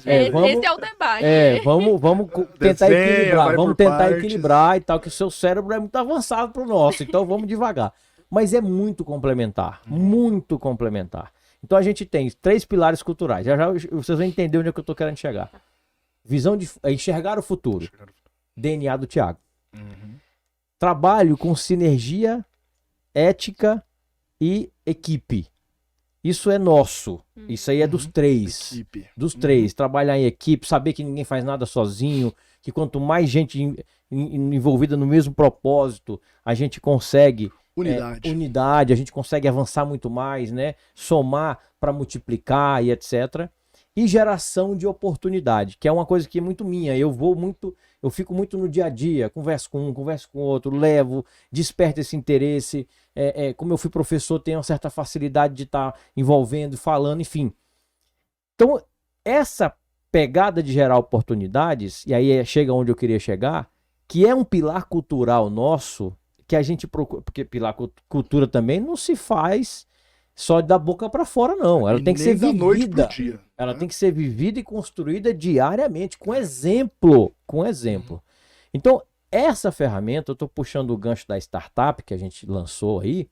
Esse é o debate. vamos tentar Desenha, equilibrar, vai vamos por tentar partes. equilibrar e tal, que o seu cérebro é muito avançado pro nosso, então vamos devagar. Mas é muito complementar, muito complementar. Então a gente tem 3 pilares culturais. Já vocês vão entender onde é que eu tô querendo chegar. Visão de enxergar o futuro. DNA do Thiago. Trabalho com sinergia, ética e equipe. Isso é nosso. Isso aí é dos 3. Equipe. Dos 3. Trabalhar em equipe, saber que ninguém faz nada sozinho, que quanto mais gente envolvida no mesmo propósito, a gente consegue unidade, a gente consegue avançar muito mais, né? Somar para multiplicar e etc. E geração de oportunidade, que é uma coisa que é muito minha. Eu fico muito no dia a dia, converso com um, converso com outro, levo, desperto esse interesse. Como eu fui professor, tenho uma certa facilidade de estar envolvendo, falando, enfim. Então, essa pegada de gerar oportunidades, e aí chega onde eu queria chegar, que é um pilar cultural nosso, que a gente procura, porque pilar cultura também não se faz só da boca para fora, não. Ela tem que ser vivida. Ela tem que ser vivida e construída diariamente, com exemplo. Com exemplo. Então, essa ferramenta, eu estou puxando o gancho da startup que a gente lançou aí,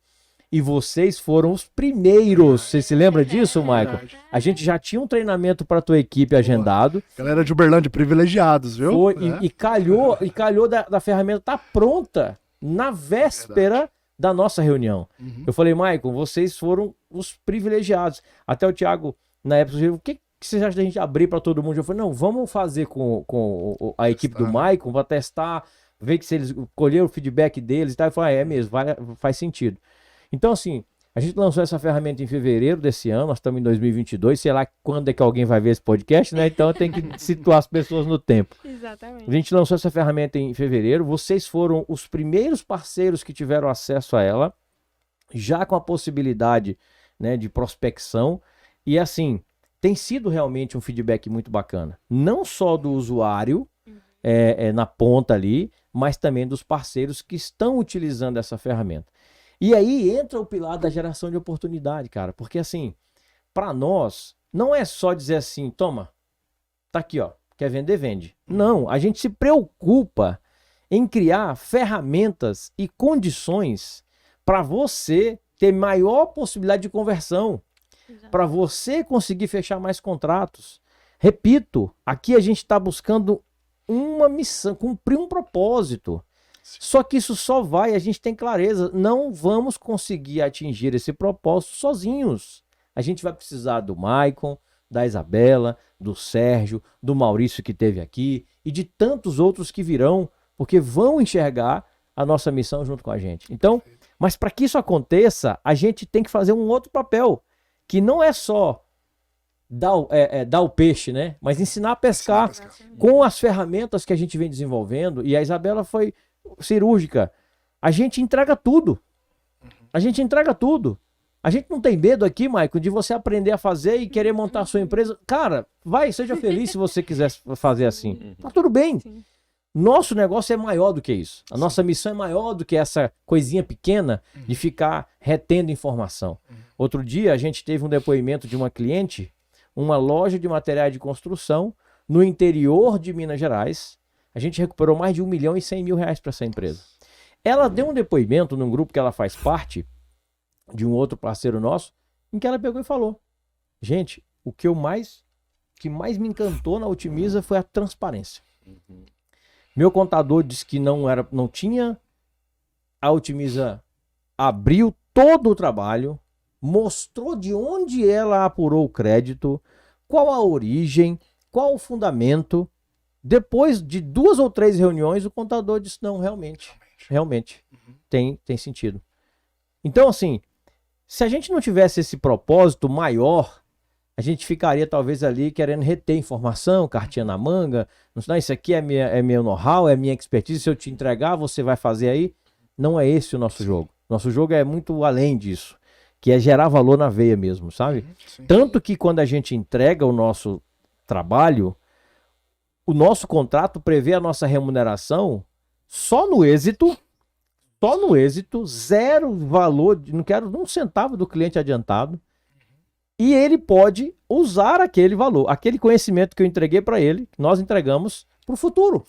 e vocês foram os primeiros. Você se lembra disso, Michael? A gente já tinha um treinamento para a tua equipe agendado. Galera de Uberlândia, privilegiados, viu? Foi, e calhou da ferramenta estar pronta na véspera da nossa reunião. Eu falei, Michael, vocês foram os privilegiados. Até o Thiago, na época, sugeriu, o que vocês acham da gente abrir para todo mundo? Eu falei, não, vamos fazer com a equipe do Michael, para testar, ver que se eles colheram o feedback deles e tal. Eu falei, é mesmo, faz sentido. Então, assim, a gente lançou essa ferramenta em fevereiro desse ano, nós estamos em 2022, sei lá quando é que alguém vai ver esse podcast, né? Então eu tenho que situar as pessoas no tempo. Exatamente. A gente lançou essa ferramenta em fevereiro, vocês foram os primeiros parceiros que tiveram acesso a ela, já com a possibilidade, né, de prospecção, e assim, tem sido realmente um feedback muito bacana, não só do usuário, na ponta ali, mas também dos parceiros que estão utilizando essa ferramenta. E aí entra o pilar da geração de oportunidade, cara. Porque assim, para nós, não é só dizer assim, toma, tá aqui, ó, quer vender, vende. Não, a gente se preocupa em criar ferramentas e condições para você ter maior possibilidade de conversão, para você conseguir fechar mais contratos. Repito, aqui a gente está buscando uma missão, cumprir um propósito. Só que isso só vai, a gente tem clareza, não vamos conseguir atingir esse propósito sozinhos. A gente vai precisar do Maicon, da Isabela, do Sérgio, do Maurício que esteve aqui e de tantos outros que virão, porque vão enxergar a nossa missão junto com a gente. Então, mas para que isso aconteça, a gente tem que fazer um outro papel, que não é só dar o peixe, né? Mas ensinar a pescar com as ferramentas que a gente vem desenvolvendo. E a Isabela foi cirúrgica. A gente entrega tudo. A gente entrega tudo. A gente não tem medo aqui, Maicon, de você aprender a fazer e querer montar a sua empresa. Cara, vai, seja feliz se você quiser fazer assim. Tá tudo bem. Sim. Nosso negócio é maior do que isso. A nossa missão é maior do que essa coisinha pequena de ficar retendo informação. Outro dia a gente teve um depoimento de uma cliente, uma loja de materiais de construção no interior de Minas Gerais. A gente recuperou mais de R$1.100.000 para essa empresa. Ela deu um depoimento num grupo que ela faz parte, de um outro parceiro nosso, em que ela pegou e falou: gente, o que mais me encantou na Otimiza foi a transparência. Meu contador disse que não tinha. A Otimiza abriu todo o trabalho, mostrou de onde ela apurou o crédito, qual a origem, qual o fundamento. Depois de 2 ou 3 reuniões, o contador disse: não, realmente tem sentido. Então, assim, se a gente não tivesse esse propósito maior, a gente ficaria talvez ali querendo reter informação, cartinha na manga. Não, isso aqui é meu know-how, é minha expertise. Se eu te entregar, você vai fazer aí. Não é esse o nosso jogo. Nosso jogo é muito além disso, que é gerar valor na veia mesmo, sabe? Tanto que quando a gente entrega o nosso trabalho, o nosso contrato prevê a nossa remuneração só no êxito, zero valor, não quero um centavo do cliente adiantado. E ele pode usar aquele valor, aquele conhecimento que eu entreguei para ele, que nós entregamos para o futuro.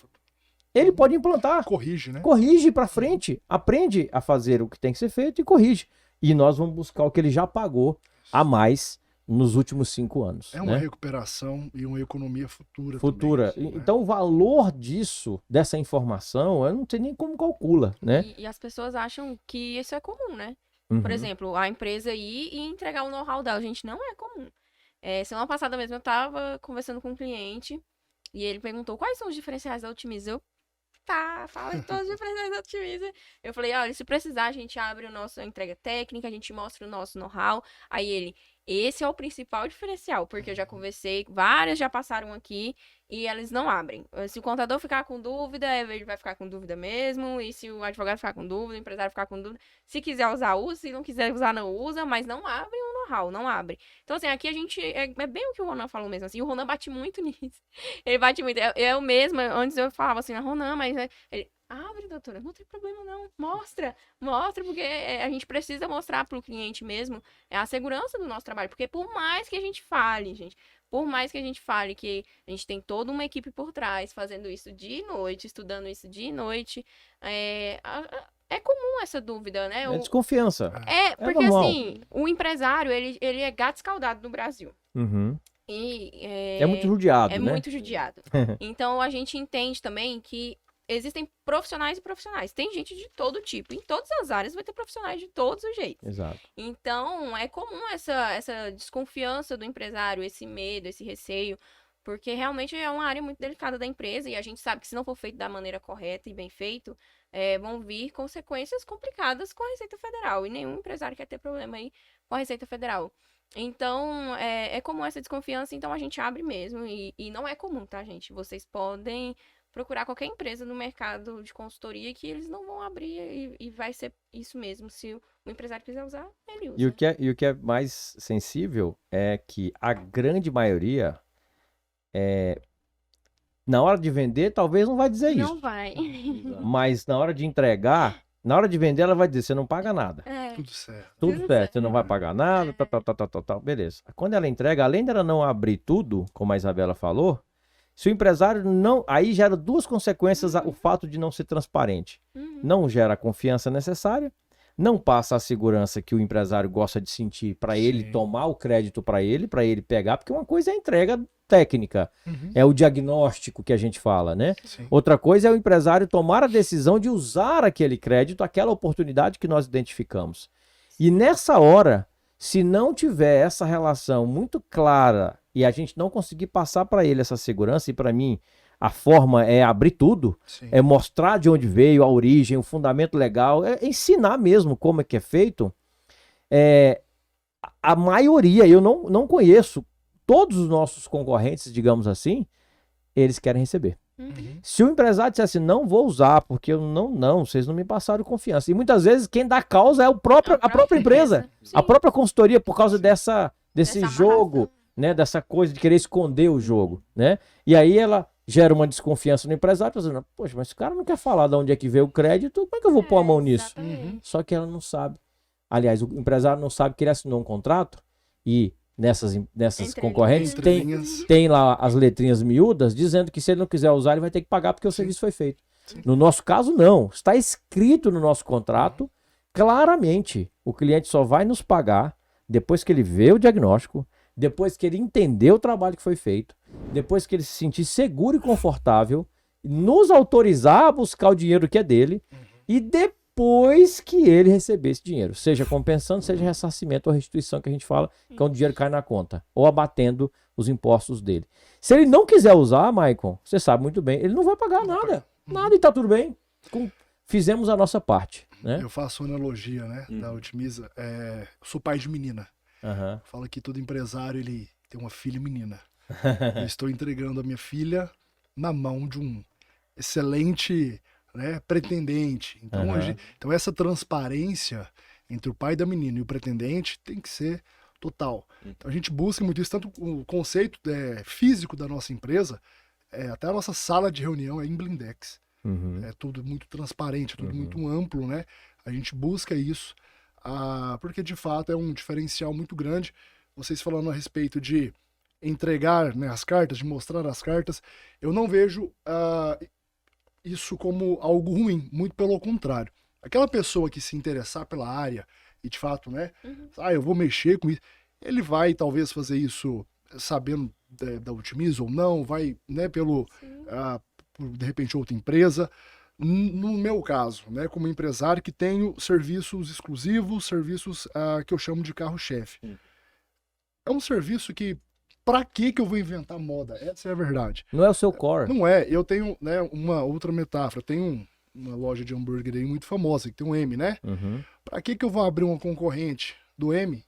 Ele pode implantar. Corrige, né? Corrige para frente. Aprende a fazer o que tem que ser feito e corrige. E nós vamos buscar o que ele já pagou a mais nos últimos 5 anos. É uma né? recuperação e uma economia futura. Futura. Também, né? Então o valor dessa informação, eu não sei nem como calcula, né? E as pessoas acham que isso é comum, né? Uhum. Por exemplo, a empresa ir e entregar o know-how dela. Gente, não é comum. Semana passada mesmo eu tava conversando com um cliente e ele perguntou quais são os diferenciais da Otimiza. Fala de todos os diferenciais da Otimiza. Eu falei, olha, se precisar, a gente abre a nossa entrega técnica, a gente mostra o nosso know-how. Aí ele, esse é o principal diferencial, porque eu já conversei, várias já passaram aqui e eles não abrem. Se o contador ficar com dúvida, ele vai ficar com dúvida mesmo, e se o advogado ficar com dúvida, o empresário ficar com dúvida, se quiser usar, usa, se não quiser usar, não usa, mas não abre o know-how, não abre. Então, assim, aqui a gente, é bem o que o Ronan falou mesmo, assim, o Ronan bate muito nisso. Ele bate muito, eu mesma, antes eu falava assim, Ronan, mas ele... Abre, doutora, não tem problema não. Mostra, porque a gente precisa mostrar para o cliente mesmo a segurança do nosso trabalho. Porque por mais que a gente fale, gente, que a gente tem toda uma equipe por trás fazendo isso de noite, estudando isso de noite, é comum essa dúvida, né? É desconfiança. Porque normal. assim, o empresário, ele é gato escaldado no Brasil. Uhum. E, É muito judiado, é né? muito judiado. Então a gente entende também que existem profissionais e profissionais. Tem gente de todo tipo. Em todas as áreas vai ter profissionais de todos os jeitos. Exato. Então, é comum essa desconfiança do empresário, esse medo, esse receio, porque realmente é uma área muito delicada da empresa e a gente sabe que se não for feito da maneira correta e bem feito, vão vir consequências complicadas com a Receita Federal. E nenhum empresário quer ter problema aí com a Receita Federal. Então, é comum essa desconfiança, então a gente abre mesmo. E não é comum, tá, gente? Vocês podem procurar qualquer empresa no mercado de consultoria que eles não vão abrir e vai ser isso mesmo. Se o empresário quiser usar, ele usa. E o que é mais sensível é que a grande maioria, na hora de vender, talvez não vai dizer isso. Não vai. Mas na hora de entregar, na hora de vender, ela vai dizer, você não paga nada. Tudo certo. Tudo certo, você não vai pagar nada, tal, beleza. Quando ela entrega, além dela não abrir tudo, como a Isabela falou, se o empresário não... Aí gera 2 consequências o fato de não ser transparente. Não gera a confiança necessária, não passa a segurança que o empresário gosta de sentir para ele tomar o crédito para ele pegar, porque uma coisa é a entrega técnica, é o diagnóstico que a gente fala, né? Sim. Outra coisa é o empresário tomar a decisão de usar aquele crédito, aquela oportunidade que nós identificamos. E nessa hora, se não tiver essa relação muito clara e a gente não conseguir passar para ele essa segurança, e para mim, a forma é abrir tudo, Sim. é mostrar de onde veio, a origem, o fundamento legal, é ensinar mesmo como é que é feito. A maioria, eu não conheço, todos os nossos concorrentes, digamos assim, eles querem receber. Uhum. Se o empresário disser assim, não vou usar, porque eu vocês não me passaram confiança. E muitas vezes quem dá causa é a própria empresa, Sim. a própria consultoria, por causa desse Dessa jogo, amarração. né? Dessa coisa de querer esconder o jogo, né? E aí ela gera uma desconfiança no empresário, pensando, poxa, mas esse cara não quer falar de onde é que veio o crédito, como é que eu vou pôr a mão nisso? Exatamente. Só que ela não sabe. Aliás, o empresário não sabe que ele assinou um contrato e nessas Entre concorrentes Entre tem, linhas. tem lá as letrinhas miúdas dizendo que se ele não quiser usar, ele vai ter que pagar porque o Sim. serviço foi feito. Sim. No nosso caso, não. Está escrito no nosso contrato claramente. O cliente só vai nos pagar depois que ele vê o diagnóstico, depois que ele entender o trabalho que foi feito, depois que ele se sentir seguro e confortável, nos autorizar a buscar o dinheiro que é dele e depois que ele receber esse dinheiro, seja compensando, seja ressarcimento ou restituição, que a gente fala, que é onde o dinheiro cai na conta, ou abatendo os impostos dele. Se ele não quiser usar, Maicon, você sabe muito bem, ele não vai pagar nada. Nada e tá tudo bem. Fizemos a nossa parte, né? Eu faço uma analogia, né, da Otimiza. Eu sou pai de menina. Aham. Fala que todo empresário, ele tem uma filha menina. Eu estou entregando a minha filha na mão de um excelente, né, pretendente. Então, Aham. então essa transparência entre o pai da menina e o pretendente tem que ser total. Então a gente busca muito isso, tanto o conceito físico da nossa empresa, até a nossa sala de reunião é em blindex. Uhum. É tudo muito transparente, tudo muito amplo, né? A gente busca isso, porque de fato é um diferencial muito grande. Vocês falando a respeito de entregar, né, as cartas, de mostrar as cartas, eu não vejo isso como algo ruim, muito pelo contrário. Aquela pessoa que se interessar pela área e de fato, né, eu vou mexer com isso, ele vai talvez fazer isso sabendo da Otimiza ou não, vai, né, por, de repente outra empresa. No meu caso, né, como empresário que tenho serviços exclusivos, serviços que eu chamo de carro-chefe. É um serviço que, pra que eu vou inventar moda? Essa é a verdade. Não é o seu core. Não é, eu tenho, né, uma outra metáfora, tem uma loja de hambúrguer aí muito famosa, que tem um M, né? Uhum. Pra que eu vou abrir uma concorrente do M,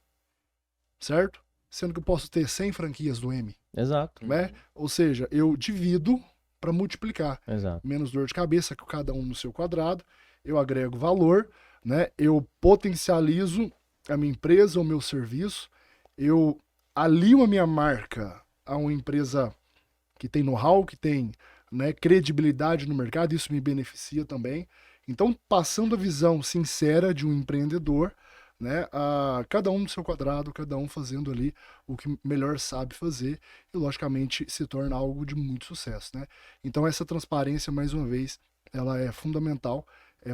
certo? Sendo que eu posso ter 100 franquias do M, Exato. né? Ou seja, eu divido para multiplicar. Exato. Menos dor de cabeça, que cada um no seu quadrado. Eu agrego valor, né? Eu potencializo a minha empresa, o meu serviço. Eu alio a minha marca a uma empresa que tem know-how, que tem, né, credibilidade no mercado. Isso me beneficia também. Então, passando a visão sincera de um empreendedor, né, cada um no seu quadrado, cada um fazendo ali o que melhor sabe fazer e, logicamente, se torna algo de muito sucesso, né? Então, essa transparência, mais uma vez, ela é fundamental,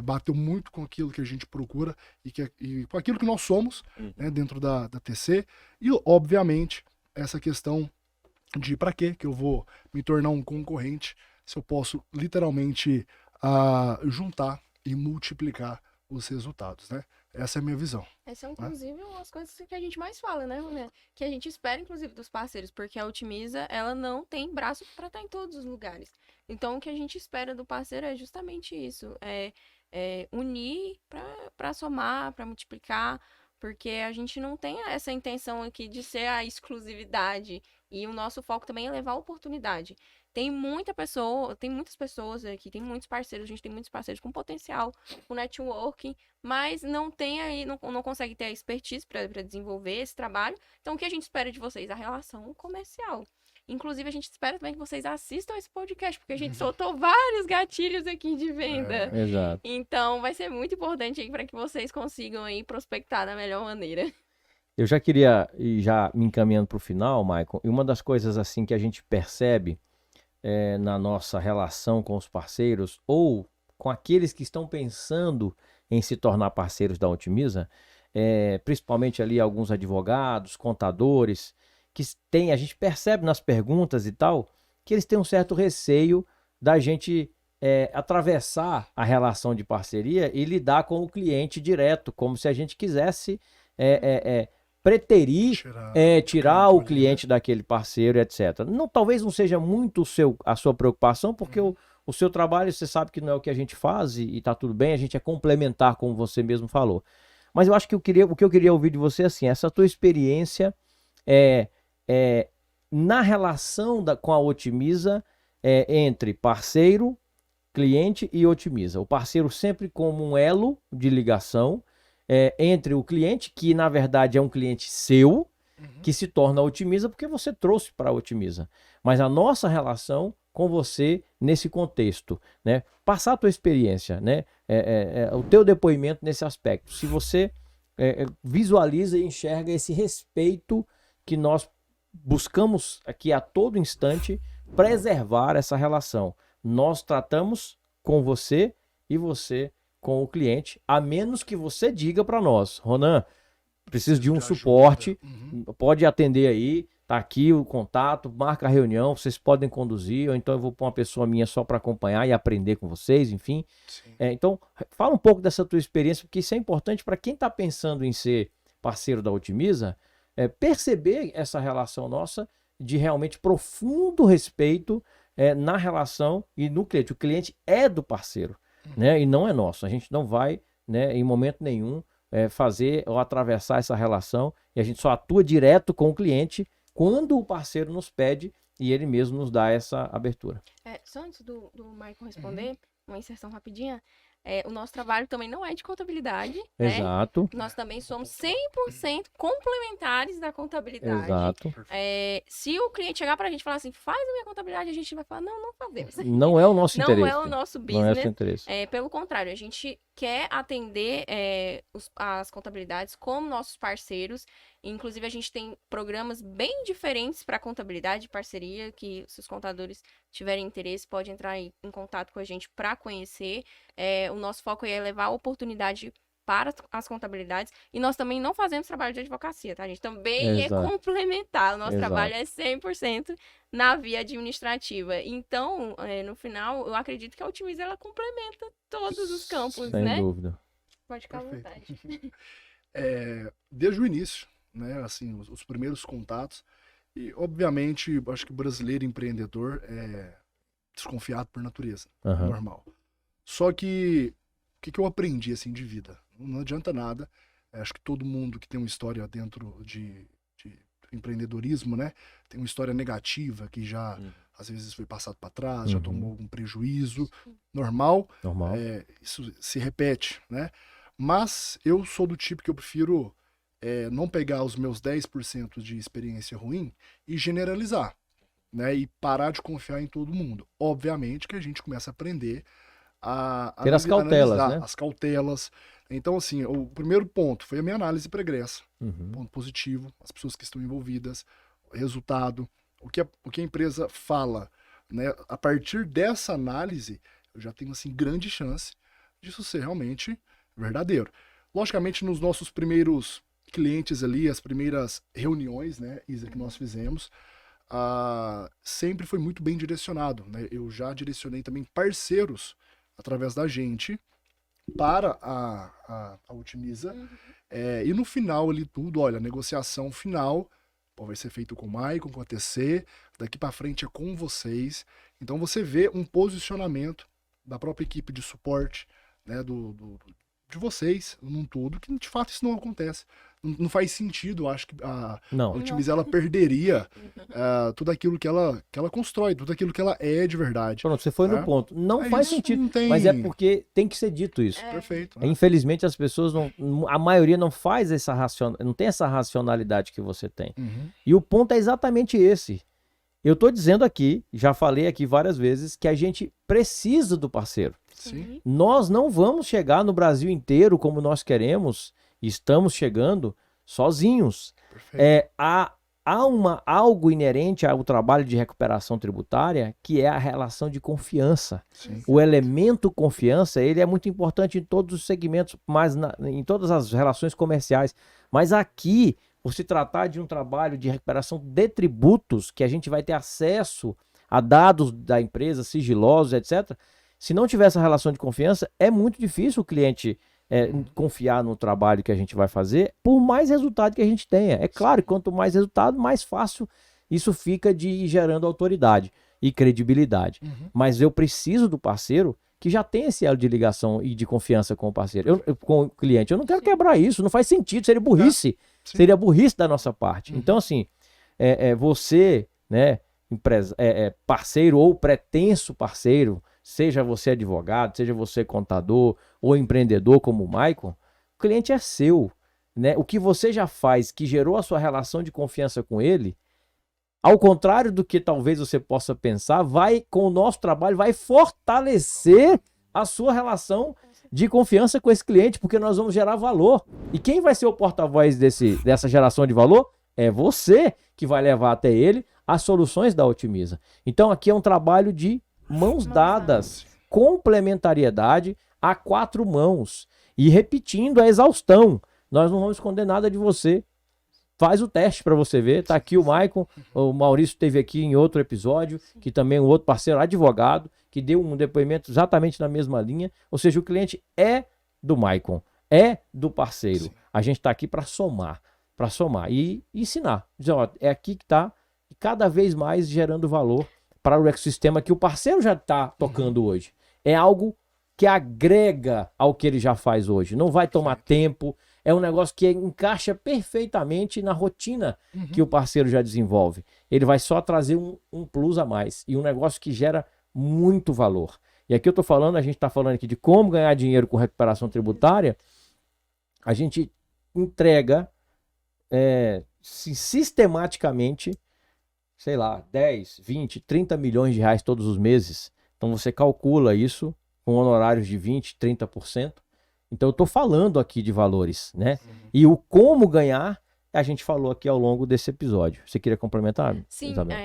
bateu muito com aquilo que a gente procura e com aquilo que nós somos, né, dentro da TC e, obviamente, essa questão de para que eu vou me tornar um concorrente se eu posso, literalmente, juntar e multiplicar os resultados, né? Essa é a minha visão. Essas são, inclusive, as coisas que a gente mais fala, né, Roné? Que a gente espera, inclusive, dos parceiros, porque a Otimiza, ela não tem braço para estar em todos os lugares. Então, o que a gente espera do parceiro é justamente isso, unir para somar, para multiplicar, porque a gente não tem essa intenção aqui de ser a exclusividade, e o nosso foco também é levar a oportunidade. Tem muitas pessoas aqui, tem muitos parceiros, a gente tem muitos parceiros com potencial, com networking, mas não tem aí, não consegue ter a expertise para desenvolver esse trabalho. Então, o que a gente espera de vocês? A relação comercial. Inclusive, a gente espera também que vocês assistam esse podcast, porque a gente soltou vários gatilhos aqui de venda. Exato. Então, vai ser muito importante aí para que vocês consigam aí prospectar da melhor maneira. Eu já queria ir já me encaminhando para o final, Maicon, e uma das coisas assim que a gente percebe na nossa relação com os parceiros ou com aqueles que estão pensando em se tornar parceiros da Otimiza, principalmente ali alguns advogados, contadores, que a gente percebe nas perguntas e tal, que eles têm um certo receio da gente atravessar a relação de parceria e lidar com o cliente direto, como se a gente quisesse preterir tirar o campo ali, cliente daquele parceiro, etc. Não, talvez não seja muito a sua preocupação, porque o seu trabalho, você sabe que não é o que a gente faz e tá tudo bem, a gente é complementar, como você mesmo falou. Mas eu acho que o que eu queria ouvir de você, assim, essa tua experiência na relação com a Otimiza entre parceiro, cliente e Otimiza. O parceiro sempre como um elo de ligação entre o cliente, que na verdade é um cliente seu, que se torna Otimiza porque você trouxe para a Otimiza. Mas a nossa relação com você nesse contexto, né? Passar a tua experiência, né? O teu depoimento nesse aspecto. Se você visualiza e enxerga esse respeito que nós buscamos aqui a todo instante preservar essa relação. Nós tratamos com você e você com o cliente, a menos que você diga para nós, Ronan, preciso de um suporte, pode atender aí, tá aqui o contato, marca a reunião, vocês podem conduzir, ou então eu vou pôr uma pessoa minha só para acompanhar e aprender com vocês, enfim. Então, fala um pouco dessa tua experiência, porque isso é importante para quem está pensando em ser parceiro da Otimiza, perceber essa relação nossa de realmente profundo respeito na relação e no cliente. O cliente é do parceiro, né, e não é nosso. A gente não vai, né, em momento nenhum, fazer ou atravessar essa relação, e a gente só atua direto com o cliente quando o parceiro nos pede e ele mesmo nos dá essa abertura. Só antes do Michael responder, uma inserção rapidinha, o nosso trabalho também não é de contabilidade, né? Exato. Nós também somos 100% complementares da contabilidade. Exato. Se o cliente chegar pra gente e falar assim, faz a minha contabilidade, a gente vai falar, não fazemos. Não é o nosso interesse. Não é o nosso business. Não é o seu interesse. Pelo contrário, a gente quer atender as contabilidades como nossos parceiros. Inclusive, a gente tem programas bem diferentes para contabilidade de parceria, que se os contadores tiverem interesse, pode entrar em contato com a gente para conhecer. O nosso foco é levar a oportunidade para as contabilidades. E nós também não fazemos trabalho de advocacia, tá? A gente também é complementar. O nosso trabalho é 100% na via administrativa. Então, no final, eu acredito que a Otimiza, ela complementa todos os campos, né? Sem dúvida. Pode ficar à vontade. Desde o início, né, assim, os primeiros contatos, e obviamente, acho que o brasileiro empreendedor é desconfiado por natureza, normal. Só que, o que eu aprendi, assim, de vida? Não adianta nada, acho que todo mundo que tem uma história dentro de empreendedorismo, né, tem uma história negativa que já, às vezes, foi passado para trás, já tomou algum prejuízo, normal. Isso se repete, né? Mas eu sou do tipo que eu prefiro não pegar os meus 10% de experiência ruim e generalizar, né? E parar de confiar em todo mundo. Obviamente que a gente começa a aprender a ter as cautelas, analisar, né? as cautelas. Então, assim, o primeiro ponto foi a minha análise pregressa. Ponto positivo, as pessoas que estão envolvidas, o resultado, o que a empresa fala, né? A partir dessa análise, eu já tenho, assim, grande chance disso ser realmente verdadeiro. Logicamente, nos nossos primeiros clientes ali, as primeiras reuniões, né, Isa, que nós fizemos, sempre foi muito bem direcionado, né? Eu já direcionei também parceiros através da gente para a Otimiza. E no final ali tudo, olha, a negociação final vai ser feito com o Maicon, com a TC, daqui para frente é com vocês. Então você vê um posicionamento da própria equipe de suporte, né, de vocês, num todo, que de fato isso não acontece. Não faz sentido, eu acho que a Otimiza, ela perderia tudo aquilo que ela constrói, tudo aquilo que ela é de verdade. Pronto, você foi no ponto. Não faz sentido, mas é porque tem que ser dito isso. Perfeito. Infelizmente as pessoas a maioria não faz não tem essa racionalidade que você tem. E o ponto é exatamente esse. Eu tô dizendo aqui, já falei aqui várias vezes, que a gente precisa do parceiro. Sim. Nós não vamos chegar no Brasil inteiro como nós queremos, estamos chegando sozinhos. Há algo inerente ao trabalho de recuperação tributária, que é a relação de confiança. Sim. O elemento confiança, ele é muito importante em todos os segmentos, mas em todas as relações comerciais. Mas aqui, por se tratar de um trabalho de recuperação de tributos, que a gente vai ter acesso a dados da empresa, sigilosos, etc., se não tiver essa relação de confiança, é muito difícil o cliente confiar no trabalho que a gente vai fazer, por mais resultado que a gente tenha. É claro que quanto mais resultado, mais fácil isso fica de ir gerando autoridade e credibilidade. Mas eu preciso do parceiro que já tem esse elo de ligação e de confiança com o parceiro, com o cliente. Eu não quero quebrar isso, não faz sentido, seria burrice. Seria burrice da nossa parte. Então, assim, você, né, parceiro ou pretenso parceiro, seja você advogado, seja você contador ou empreendedor como o Maicon, o cliente é seu, né? O que você já faz, que gerou a sua relação de confiança com ele, ao contrário do que talvez você possa pensar, com o nosso trabalho, vai fortalecer a sua relação de confiança com esse cliente, porque nós vamos gerar valor. E quem vai ser o porta-voz dessa geração de valor? É você que vai levar até ele as soluções da Otimiza. Então aqui é um trabalho de mãos dadas, complementariedade a 4 mãos. E repetindo a exaustão, nós não vamos esconder nada de você. Faz o teste para você ver. Tá aqui o Maicon, o Maurício esteve aqui em outro episódio, que também é um outro parceiro advogado, que deu um depoimento exatamente na mesma linha. Ou seja, o cliente é do Maicon, é do parceiro. A gente está aqui para somar e ensinar. Dizer, ó, é aqui que está cada vez mais gerando valor para o ecossistema que o parceiro já está tocando hoje. É algo que agrega ao que ele já faz hoje. Não vai tomar tempo. É um negócio que encaixa perfeitamente na rotina que o parceiro já desenvolve. Ele vai só trazer um plus a mais. E um negócio que gera muito valor. E aqui eu estou falando, a gente está falando aqui de como ganhar dinheiro com recuperação tributária. A gente entrega sistematicamente, sei lá, 10, 20, 30 milhões de reais todos os meses. Então você calcula isso com honorários de 20, 30%. Então eu estou falando aqui de valores, né? E o como ganhar, a gente falou aqui ao longo desse episódio. Você queria complementar, Sim, Isabel?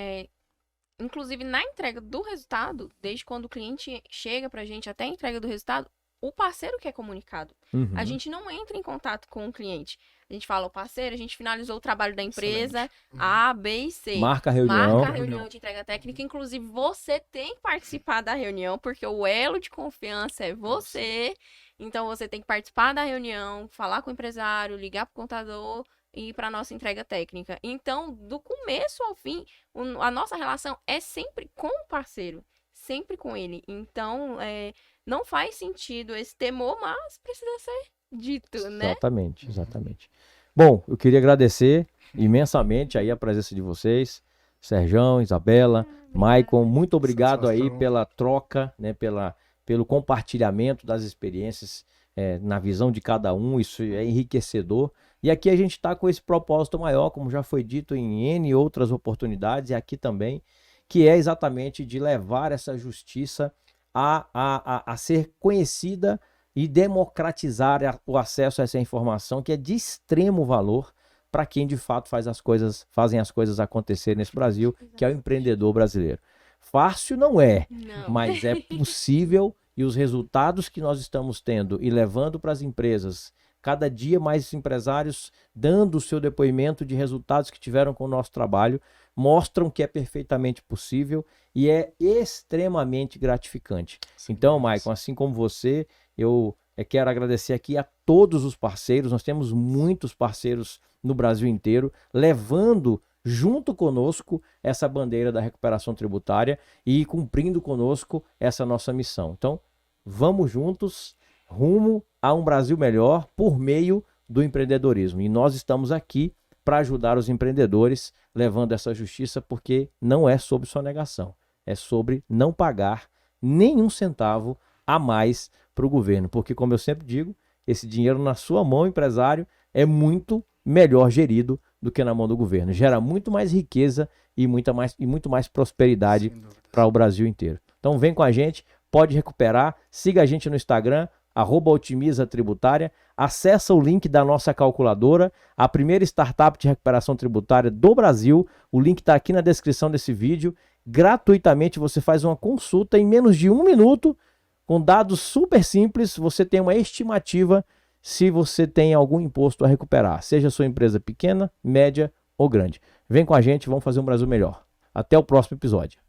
Inclusive na entrega do resultado, desde quando o cliente chega pra gente até a entrega do resultado, o parceiro que é comunicado. A gente não entra em contato com o cliente. A gente fala, o parceiro, a gente finalizou o trabalho da empresa A, B e C. Marca a reunião. Marca a reunião de entrega técnica. Inclusive, você tem que participar da reunião, porque o elo de confiança é você. Então, você tem que participar da reunião, falar com o empresário, ligar para o contador e ir para a nossa entrega técnica. Então, do começo ao fim, a nossa relação é sempre com o parceiro, sempre com ele. Então, não faz sentido esse temor, mas precisa ser dito, né? Exatamente. Bom, eu queria agradecer imensamente aí a presença de vocês, Serjão, Isabela, Maicon, muito obrigado aí pela troca, né, pelo compartilhamento das experiências na visão de cada um, isso é enriquecedor. E aqui a gente está com esse propósito maior, como já foi dito em N outras oportunidades, e aqui também, que é exatamente de levar essa justiça a ser conhecida e democratizar o acesso a essa informação, que é de extremo valor para quem de fato fazem as coisas acontecer nesse Brasil, que é o empreendedor brasileiro. Fácil não é, mas é possível, e os resultados que nós estamos tendo e levando para as empresas, cada dia mais empresários dando o seu depoimento de resultados que tiveram com o nosso trabalho, mostram que é perfeitamente possível e é extremamente gratificante. Então, Maicon, assim como você, eu quero agradecer aqui a todos os parceiros. Nós temos muitos parceiros no Brasil inteiro, levando junto conosco essa bandeira da recuperação tributária e cumprindo conosco essa nossa missão. Então, vamos juntos rumo a um Brasil melhor por meio do empreendedorismo. E nós estamos aqui para ajudar os empreendedores levando essa justiça, porque não é sobre sonegação, é sobre não pagar nenhum centavo a mais para o governo. Porque, como eu sempre digo, esse dinheiro na sua mão, empresário, é muito melhor gerido do que na mão do governo. Gera muito mais riqueza e muito mais prosperidade para o Brasil inteiro. Então vem com a gente, pode recuperar, siga a gente no Instagram, @Otimiza Tributária, acessa o link da nossa calculadora, a primeira startup de recuperação tributária do Brasil. O link está aqui na descrição desse vídeo. Gratuitamente você faz uma consulta em menos de 1 minuto, com dados super simples, você tem uma estimativa se você tem algum imposto a recuperar, seja sua empresa pequena, média ou grande. Vem com a gente, vamos fazer um Brasil melhor. Até o próximo episódio.